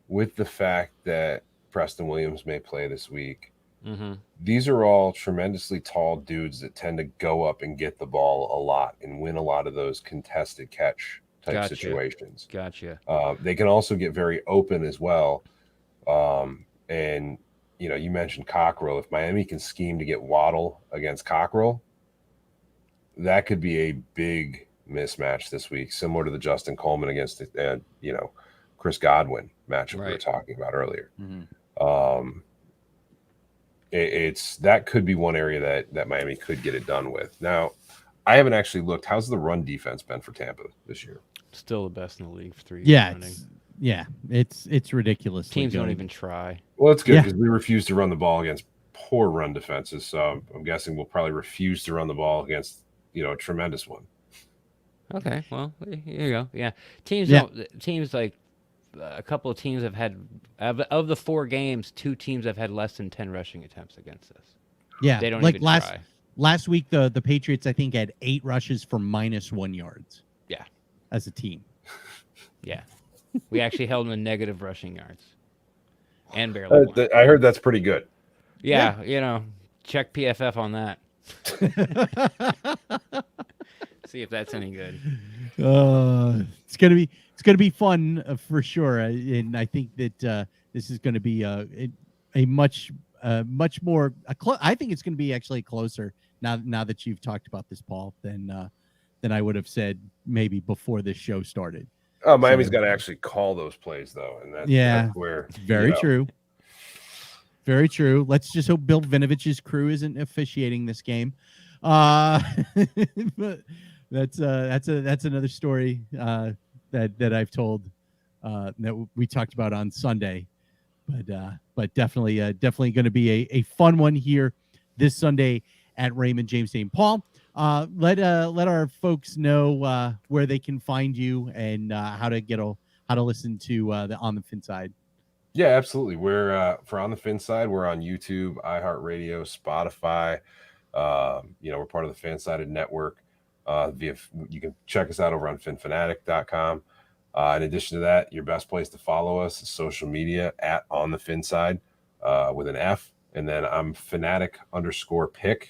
with the fact that Preston Williams may play this week, these are all tremendously tall dudes that tend to go up and get the ball a lot and win a lot of those contested catch type Gotcha. situations. Gotcha. They can also get very open as well. And, you know, you mentioned Cockrell. If Miami can scheme to get Waddle against Cockrell, that could be a big mismatch this week, similar to the Justin Coleman against, you know, Chris Godwin matchup we were talking about earlier. Mm-hmm. It's that could be one area that Miami could get it done with. Now, I haven't actually looked. How's the run defense been for Tampa this year? Still the best in the league for 3 years Yeah, running. it's ridiculous. Teams don't even try. Well, it's good because we refuse to run the ball against poor run defenses. So I'm guessing we'll probably refuse to run the ball against, you know, a tremendous one. Okay, well, here you go. Yeah, teams like a couple of teams have had of the 4 games, 2 teams have had less than 10 rushing attempts against us. Yeah, they don't like even try. Last week, the Patriots I think had 8 rushes for -1 yards. Yeah, as a team. Yeah, we actually held them in negative rushing yards, and barely won. I heard that's pretty good. Yeah, you know, check PFF on that. See if that's any good. It's gonna be fun for sure, and I think that this is going to be a much more. I think it's going to be actually closer now that you've talked about this, Paul, than I would have said maybe before this show started. Oh, Miami's got to actually call those plays though, and that's where very true. Very true. Let's just hope Bill Vinovich's crew isn't officiating this game. But that's another story that I've told that we talked about on Sunday. But definitely going to be a fun one here this Sunday at Raymond James Stadium. Paul, let our folks know where they can find you and how to listen to the On the FinSide. Yeah, absolutely. We're for On the FinSide. We're on YouTube, iHeartRadio, Spotify. We're part of the FanSided network. You can check us out over on finfanatic.com. In addition to that, your best place to follow us is social media at On the FinSide with an F. And then I'm fanatic_pick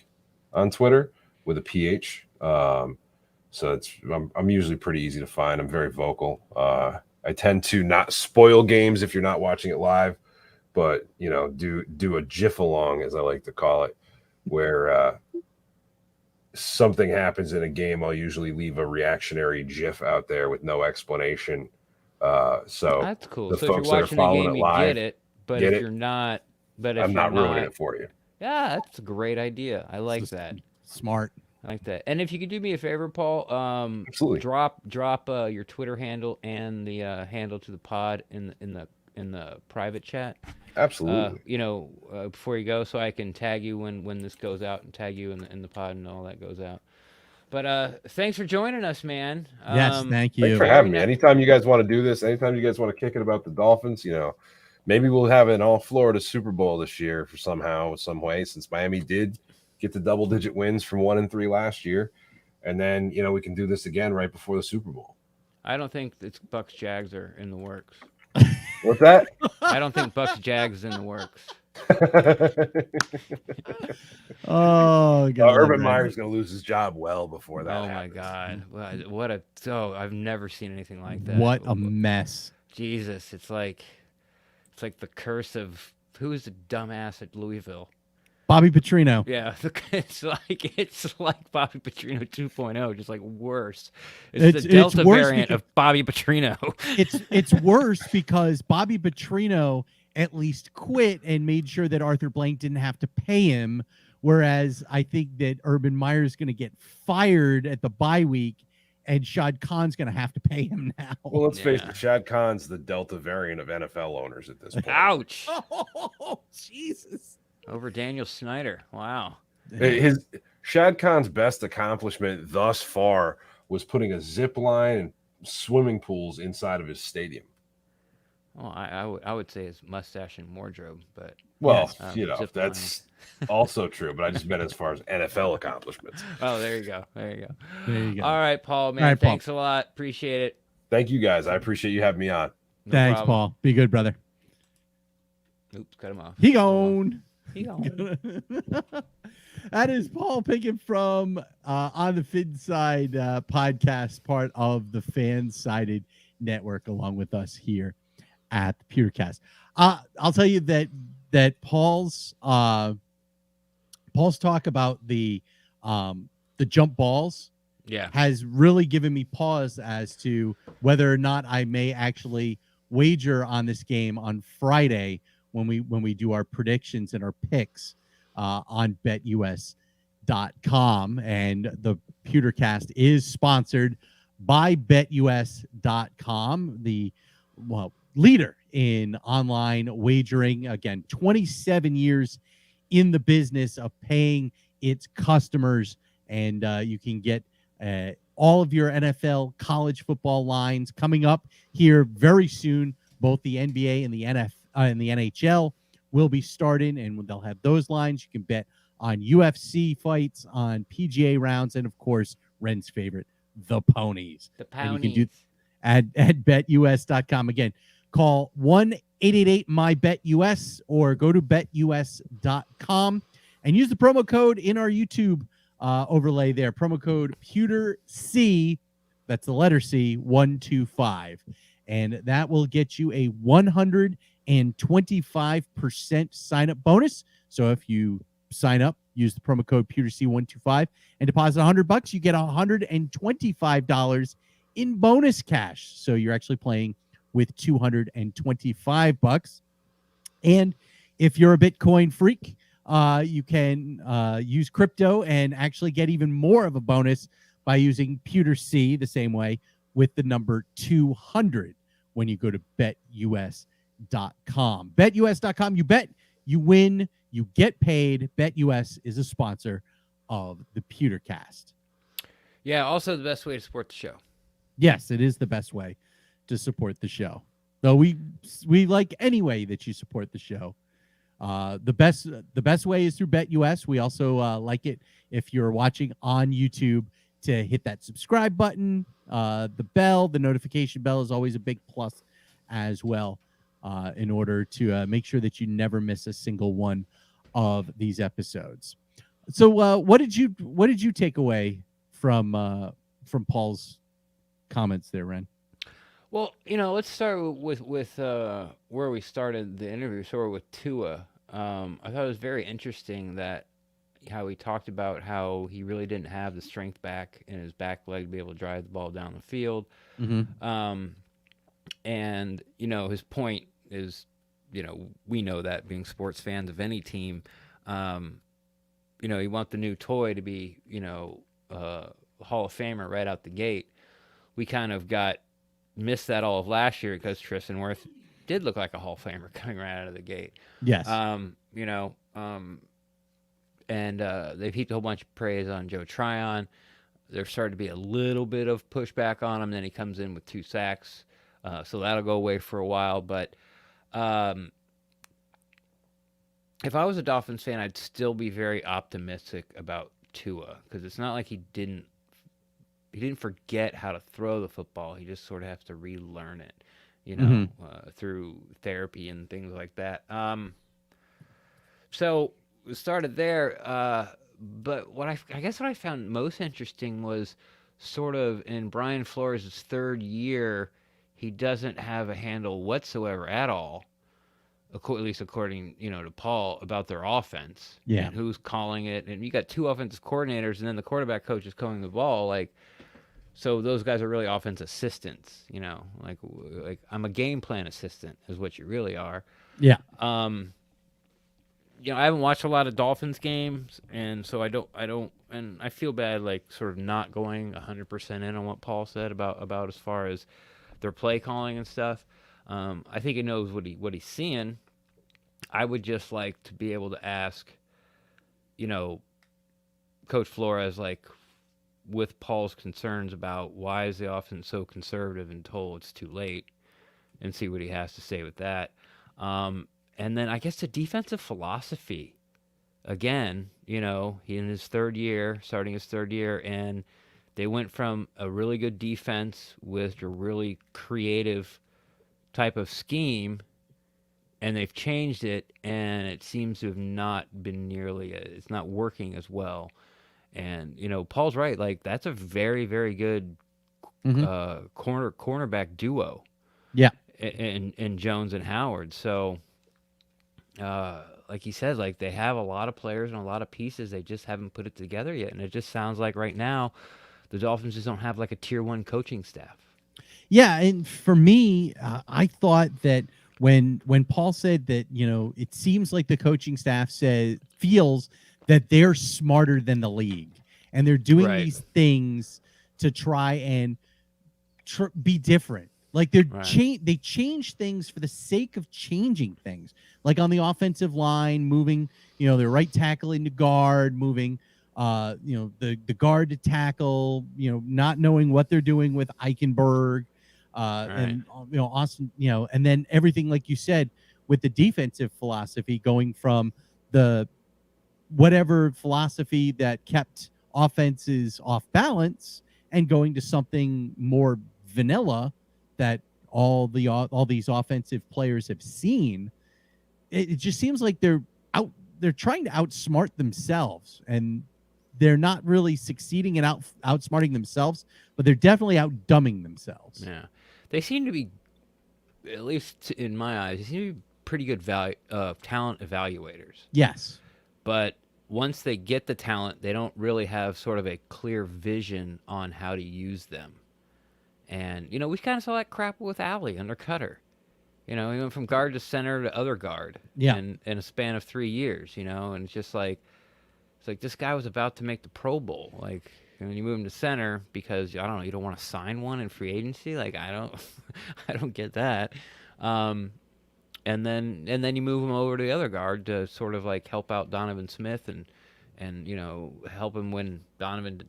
on Twitter with a PH. So I'm usually pretty easy to find. I'm very vocal. I tend to not spoil games if you're not watching it live, but do a GIF along, as I like to call it, where something happens in a game. I'll usually leave a reactionary GIF out there with no explanation. So that's cool. The so folks if you're that are watching the following game, it you live, get it. But if you're not, I'm not ruining it for you. Yeah, that's a great idea. I like that. Smart. I like that. And if you could do me a favor, Paul, absolutely drop your Twitter handle and the handle to the pod in the private chat. Absolutely. Before you go, so I can tag you when this goes out and tag you in the pod and all that goes out. But thanks for joining us, man. Yes, thank you. Thanks for having me. Anytime you guys want to do this, anytime you guys want to kick it about the Dolphins, maybe we'll have an all Florida Super Bowl this year for some way, since Miami did get the double-digit wins from 1-3 last year, and then we can do this again right before the Super Bowl. I don't think it's Bucs Jags are in the works. What's that? I don't think Bucs Jags is in the works. Urban Meyer's going to lose his job well before that. Oh my God! I've never seen anything like that. What a mess! Jesus, it's like the curse of who is the dumbass at Louisville? Bobby Petrino. Yeah, it's like Bobby Petrino 2.0, just like worse. It's the Delta variant of Bobby Petrino. It's worse because Bobby Petrino at least quit and made sure that Arthur Blank didn't have to pay him, whereas I think that Urban Meyer's going to get fired at the bye week, and Shad Khan's going to have to pay him now. Well, let's face it, Shad Khan's the Delta variant of NFL owners at this point. Ouch! Oh, Jesus. Over Daniel Snyder. Wow. Shad Khan's best accomplishment thus far was putting a zip line and swimming pools inside of his stadium. Well, I would say his mustache and wardrobe, but that's also true. But I just meant as far as NFL accomplishments. Oh, there you go. There you go. All right, Paul, man. Right, thanks a lot. Appreciate it. Thank you, guys. I appreciate you having me on. No Thanks, problem. Paul. Be good, brother. Oops, cut him off. He gone. That is Paul Pickens from On The FinSide podcast, part of the Fan-Sided Network, along with us here at the PewterCast. I'll tell you that Paul's talk about the jump balls Yeah. has really given me pause as to whether or not I may actually wager on this game on Friday when we do our predictions and our picks on betus.com. And the PewterCast is sponsored by betus.com, the leader in online wagering. Again, 27 years in the business of paying its customers, and you can get all of your NFL, college football lines coming up here very soon. Both the NBA and the NHL will be starting, and they'll have those lines. You can bet on UFC fights, on PGA rounds, and of course, Ren's favorite, the ponies. The And you ponies. can do at betus.com. Again, call 1-888-MY-BET-US or go to betus.com and use the promo code in our YouTube overlay there. Promo code PewterC, that's the letter C, 125. And that will get you a 125% sign-up bonus. So if you sign up, use the promo code PewterC125 and deposit $100, you get $125 in bonus cash. So you're actually playing with $225. And if you're a Bitcoin freak, you can use crypto and actually get even more of a bonus by using PewterC the same way with the number 200 when you go to betus.com. Betus.com, you bet, you win, you get paid. BetUS is a sponsor of the PewterCast. Yeah, also the best way to support the show. Yes, it is the best way to support the show. Though we like any way that you support the show. The best way is through BetUS. We also like it if you're watching on YouTube to hit that subscribe button. The bell, the notification bell is always a big plus as well, in order to make sure that you never miss a single one of these episodes. So what did you take away from Paul's comments there, Ren? Well, let's start with where we started the interview. So with Tua, I thought it was very interesting that how he talked about how he really didn't have the strength back in his back leg to be able to drive the ball down the field. Mm-hmm. And his point is, we know that being sports fans of any team, you want the new toy to be, a Hall of Famer right out the gate. We kind of missed that all of last year because Tristan Wirth did look like a Hall of Famer coming right out of the gate. Yes. And they've heaped a whole bunch of praise on Joe Tryon. There's started to be a little bit of pushback on him. Then he comes in with 2 sacks. So that'll go away for a while. But if I was a Dolphins fan, I'd still be very optimistic about Tua because it's not like he didn't forget how to throw the football. He just sort of has to relearn it, through therapy and things like that. So we started there. But what I guess what I found most interesting was sort of in Brian Flores' 3rd year, he doesn't have a handle whatsoever at all, at least according to Paul, about their offense. Yeah. And who's calling it. And you got 2 offensive coordinators, and then the quarterback coach is calling the ball. So those guys are really offense assistants, like I'm a game plan assistant is what you really are. Yeah. I haven't watched a lot of Dolphins games, and so I don't, and I feel bad, sort of not going 100% in on what Paul said about as far as their play calling and stuff. I think he knows what he's seeing. I would just like to be able to ask, Coach Flores, with Paul's concerns about why is the offense so conservative until it's too late, and see what he has to say with that. And then I guess the defensive philosophy, again, he in his 3rd year, starting his 3rd year, and they went from a really good defense with a really creative type of scheme and they've changed it, and it seems to have not been nearly. It's not working as well. And Paul's right. Like that's a very very good Mhm. cornerback duo Yeah. in Jones and Howard. So, like he said, like they have a lot of players and a lot of pieces. They just haven't put it together yet. And it just sounds like right now the Dolphins just don't have like a tier 1 coaching staff. Yeah, and for me, I thought that when Paul said that, it seems like the coaching staff feels that they're smarter than the league, and they're doing Right. these things to try and be different. Like they change things for the sake of changing things. Like on the offensive line, moving, their right tackle into guard, moving the guard to tackle, not knowing what they're doing with Eichenberg, and Austin, and then everything, like you said, with the defensive philosophy, going from the whatever philosophy that kept offenses off balance and going to something more vanilla that all these offensive players have seen. It just seems like they're trying to outsmart themselves, and they're not really succeeding in outsmarting themselves, but they're definitely outdumbing themselves. Yeah. They seem to be, at least in my eyes, they seem to be pretty good talent evaluators. Yes. But once they get the talent, they don't really have sort of a clear vision on how to use them. And, we kind of saw that crap with Alley under Cutter. He went from guard to center to other guard in a span of 3 years, and it's just like, this guy was about to make the Pro Bowl. Like, you move him to center because, I don't know, you don't want to sign one in free agency. Like, I don't get that. And then you move him over to the other guard to sort of like help out Donovan Smith and help him when Donovan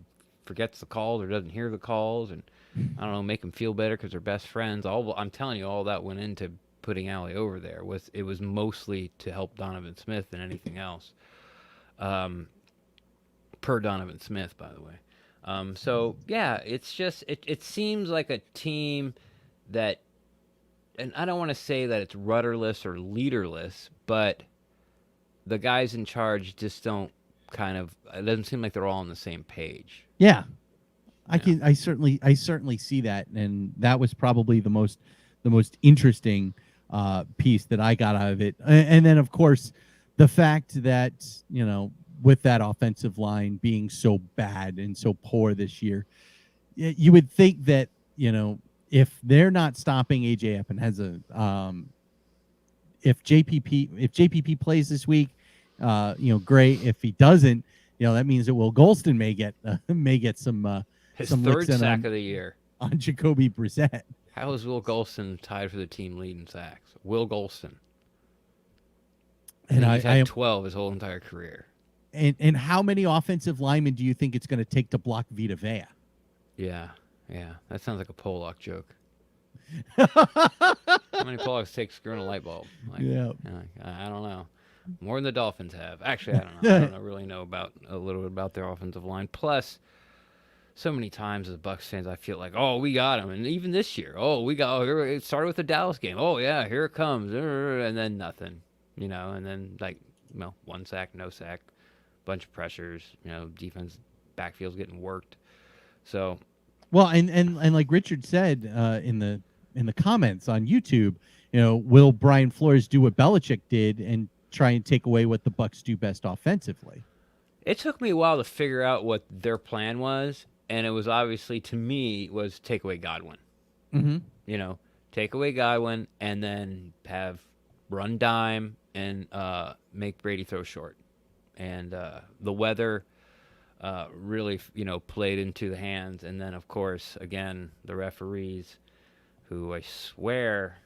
forgets the calls or doesn't hear the calls, and I don't know, make him feel better because they're best friends. I'm telling you, all that went into putting Alley over there. It was mostly to help Donovan Smith than anything else. Per Donovan Smith, by the way. So yeah, it's just it seems like a team that, and I don't want to say that it's rudderless or leaderless, but the guys in charge just don't it doesn't seem like they're all on the same page. Yeah. I certainly see that, and that was probably the most interesting piece that I got out of it. And then of course the fact that, with that offensive line being so bad and so poor this year, you would think that, if they're not stopping AJ Epineza, if JPP plays this week, great. If he doesn't, that means that Will Golston may get some His some third sack of the year on Jacoby Brissett. How is Will Golston tied for the team lead in sacks? Will Golston. And he's had 12 his whole entire career. And how many offensive linemen do you think it's going to take to block Vita Vea? Yeah. That sounds like a Pollock joke. How many Pollocks take screwing a light bulb? I don't know. More than the Dolphins have. Actually, I don't know. I don't really know a little bit about their offensive line. Plus, so many times as Bucs fans, I feel like, oh, we got him. And even this year, it started with the Dallas game. Oh, yeah, here it comes. And then nothing, and then one sack, no sack, bunch of pressures, defense backfield's getting worked. So, well, and like Richard said in the comments on YouTube, will Brian Flores do what Belichick did and try and take away what the Bucs do best offensively? It took me a while to figure out what their plan was, and it was obviously, to me, was take away Godwin. Mm-hmm. Take away Godwin and then have run dime and make Brady throw short. And the weather really, played into the hands. And then, of course, again, the referees, who I swear,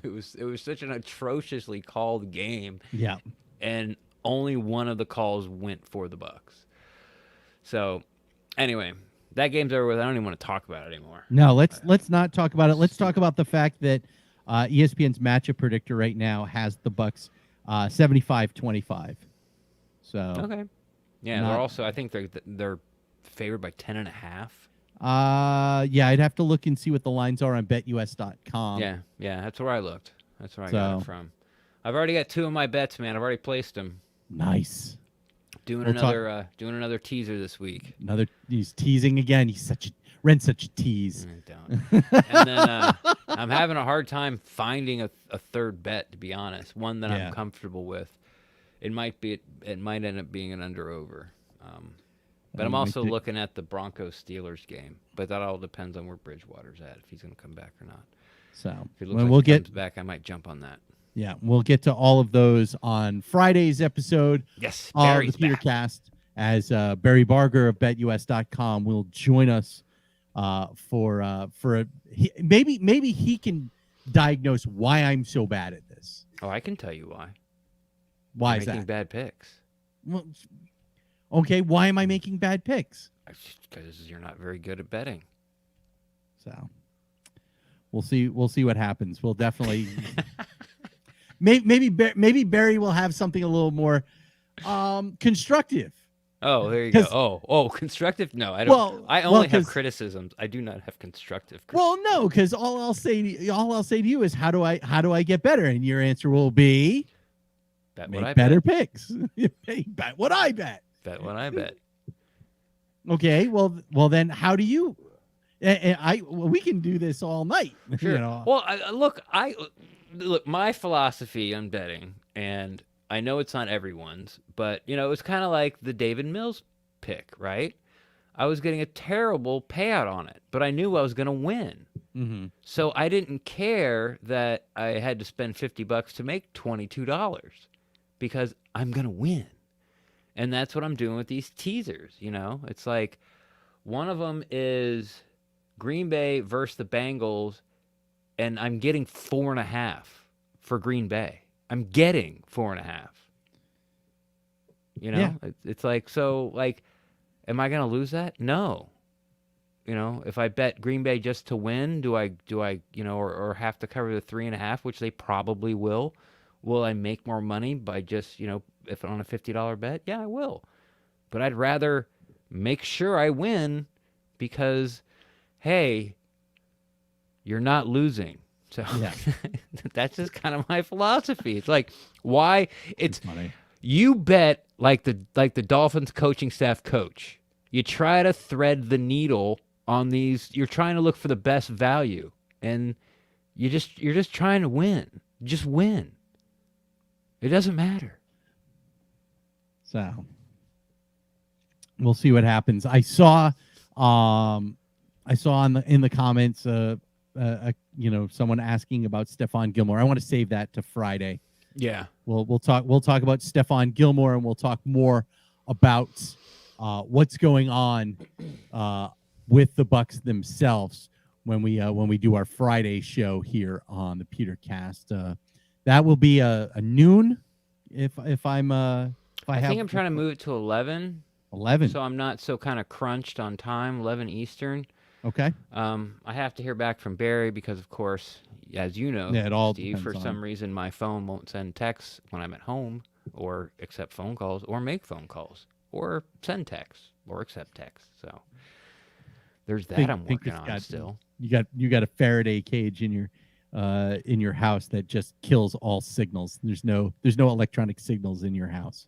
it was such an atrociously called game. Yeah. And only one of the calls went for the Bucs. So, anyway, that game's over with. I don't even want to talk about it anymore. No, let's not talk about it. Let's talk about the fact that ESPN's matchup predictor right now has the Bucs 75-25. So okay, yeah, they're also, I think they're favored by 10.5. Yeah, I'd have to look and see what the lines are on BetUS.com. Yeah, that's where I looked. That's where I got it from. I've already got 2 of my bets, man. I've already placed them. Nice. Doing We'll another teaser this week. He's teasing again. Ren's such a tease. Don't. And then I'm having a hard time finding a third bet, to be honest. One that I'm comfortable with. It might end up being an under/over. But I'm also looking at the Broncos Steelers game. But that all depends on where Bridgewater's at, if he's going to come back or not. So if it looks like he comes back, I might jump on that. Yeah, we'll get to all of those on Friday's episode. Yes, of the PeterCast, as Barry Barger of BetUS.com will join us maybe he can diagnose why I'm so bad at this. Oh, I can tell you why. Why You're is making that? bad picks. Well, okay, why am I making bad picks? Because you're not very good at betting. So we'll see what happens. We'll definitely maybe Barry will have something a little more constructive. Oh, there you go. Oh, constructive? No, I don't. I only have criticisms. I do not have constructive criticism. Well, no, because all I'll say to you is how do I get better? And your answer will be make better picks. Bet what I bet. Bet what I bet. Okay, well then how do you? We can do this all night. Sure. You know? Well, look. My philosophy on betting, and I know it's not everyone's, but it's kind of like the David Mills pick, right? I was getting a terrible payout on it, but I knew I was going to win. Mm-hmm. So I didn't care that I had to spend $50 to make $22 because I'm going to win. And that's what I'm doing with these teasers. It's like one of them is Green Bay versus the Bengals, and I'm getting 4.5 for Green Bay. I'm getting 4.5. It's like, so like, am I going to lose that? No. If I bet Green Bay just to win, do I, or have to cover the 3.5, which they probably will I make more money by just, if on a $50 bet? Yeah, I will. But I'd rather make sure I win because, hey, you're not losing. So that's just kind of my philosophy. It's like, why it's funny. You bet like the Dolphins coaching staff coach. You try to thread the needle on these. You're trying to look for the best value, and you're just trying to win. Just win. It doesn't matter. So we'll see what happens. I saw in the comments someone asking about Stephon Gilmore. I want to save that to Friday. Yeah. We'll talk about Stephon Gilmore, and we'll talk more about what's going on with the Bucs themselves when we do our Friday show here on the PeterCast. That will be a noon I think I'm trying to move it to 11. 11. So I'm not so kind of crunched on time, 11 Eastern. Okay. I have to hear back from Barry because, of course, as you know, it all Steve, for some reason my phone won't send texts when I'm at home or accept phone calls or make phone calls or send texts or accept texts. So there's that I'm working on still. You got a Faraday cage in your house that just kills all signals. There's no electronic signals in your house.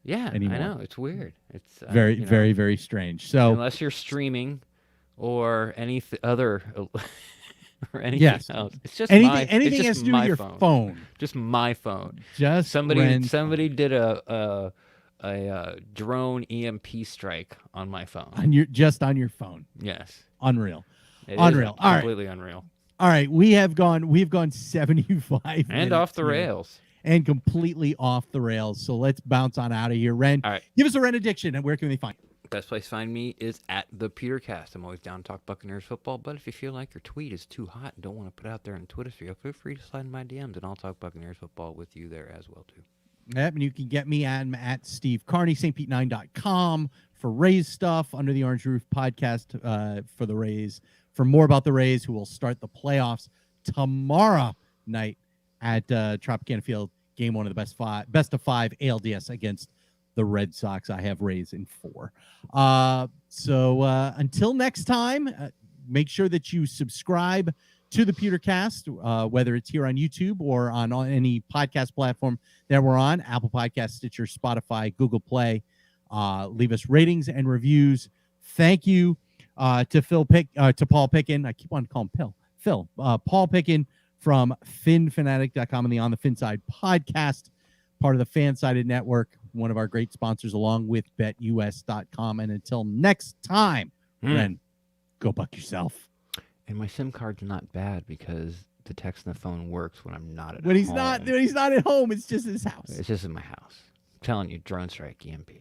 Yeah, anymore. I know. It's weird. It's very, very, very strange. So unless you're streaming or any other or anything else, it's just anything has to do with your phone. Just my phone. Just somebody did a drone EMP strike on my phone. On your phone. Yes. Unreal. Unreal. Completely unreal. All right, we've gone 75 and off the rails. And completely off the rails. So let's bounce on out of here. Ren, all right. Give us a Ren addiction, and where can they find you? Best place to find me is at the PeterCast. I'm always down to talk Buccaneers football, but if you feel like your tweet is too hot and don't want to put it out there on Twitter, feel free to slide in my DMs, and I'll talk Buccaneers football with you there as well, too. Yep, and you can get me at Steve Carney, stpete9.com for Rays stuff, Under the Orange Roof podcast for the Rays. For more about the Rays, who will start the playoffs tomorrow night at Tropicana Field, game one of the best of 5 ALDS against the Red Sox. I have Rays in 4. So until next time, make sure that you subscribe to the Pewtercast, whether it's here on YouTube or on any podcast platform that we're on, Apple Podcasts, Stitcher, Spotify, Google Play. Leave us ratings and reviews. Thank you to Paul Picken. I keep on calling him Phil. Paul Picken from FinFanatic.com and the On The FinSide podcast, part of the Fansided Network, one of our great sponsors, along with BetUS.com. And until next time, Ren, go buck yourself. And my SIM card's not bad because the text on the phone works when I'm not at home. When he's not at home, it's just his house. It's just in my house. I'm telling you, drone strike, EMP.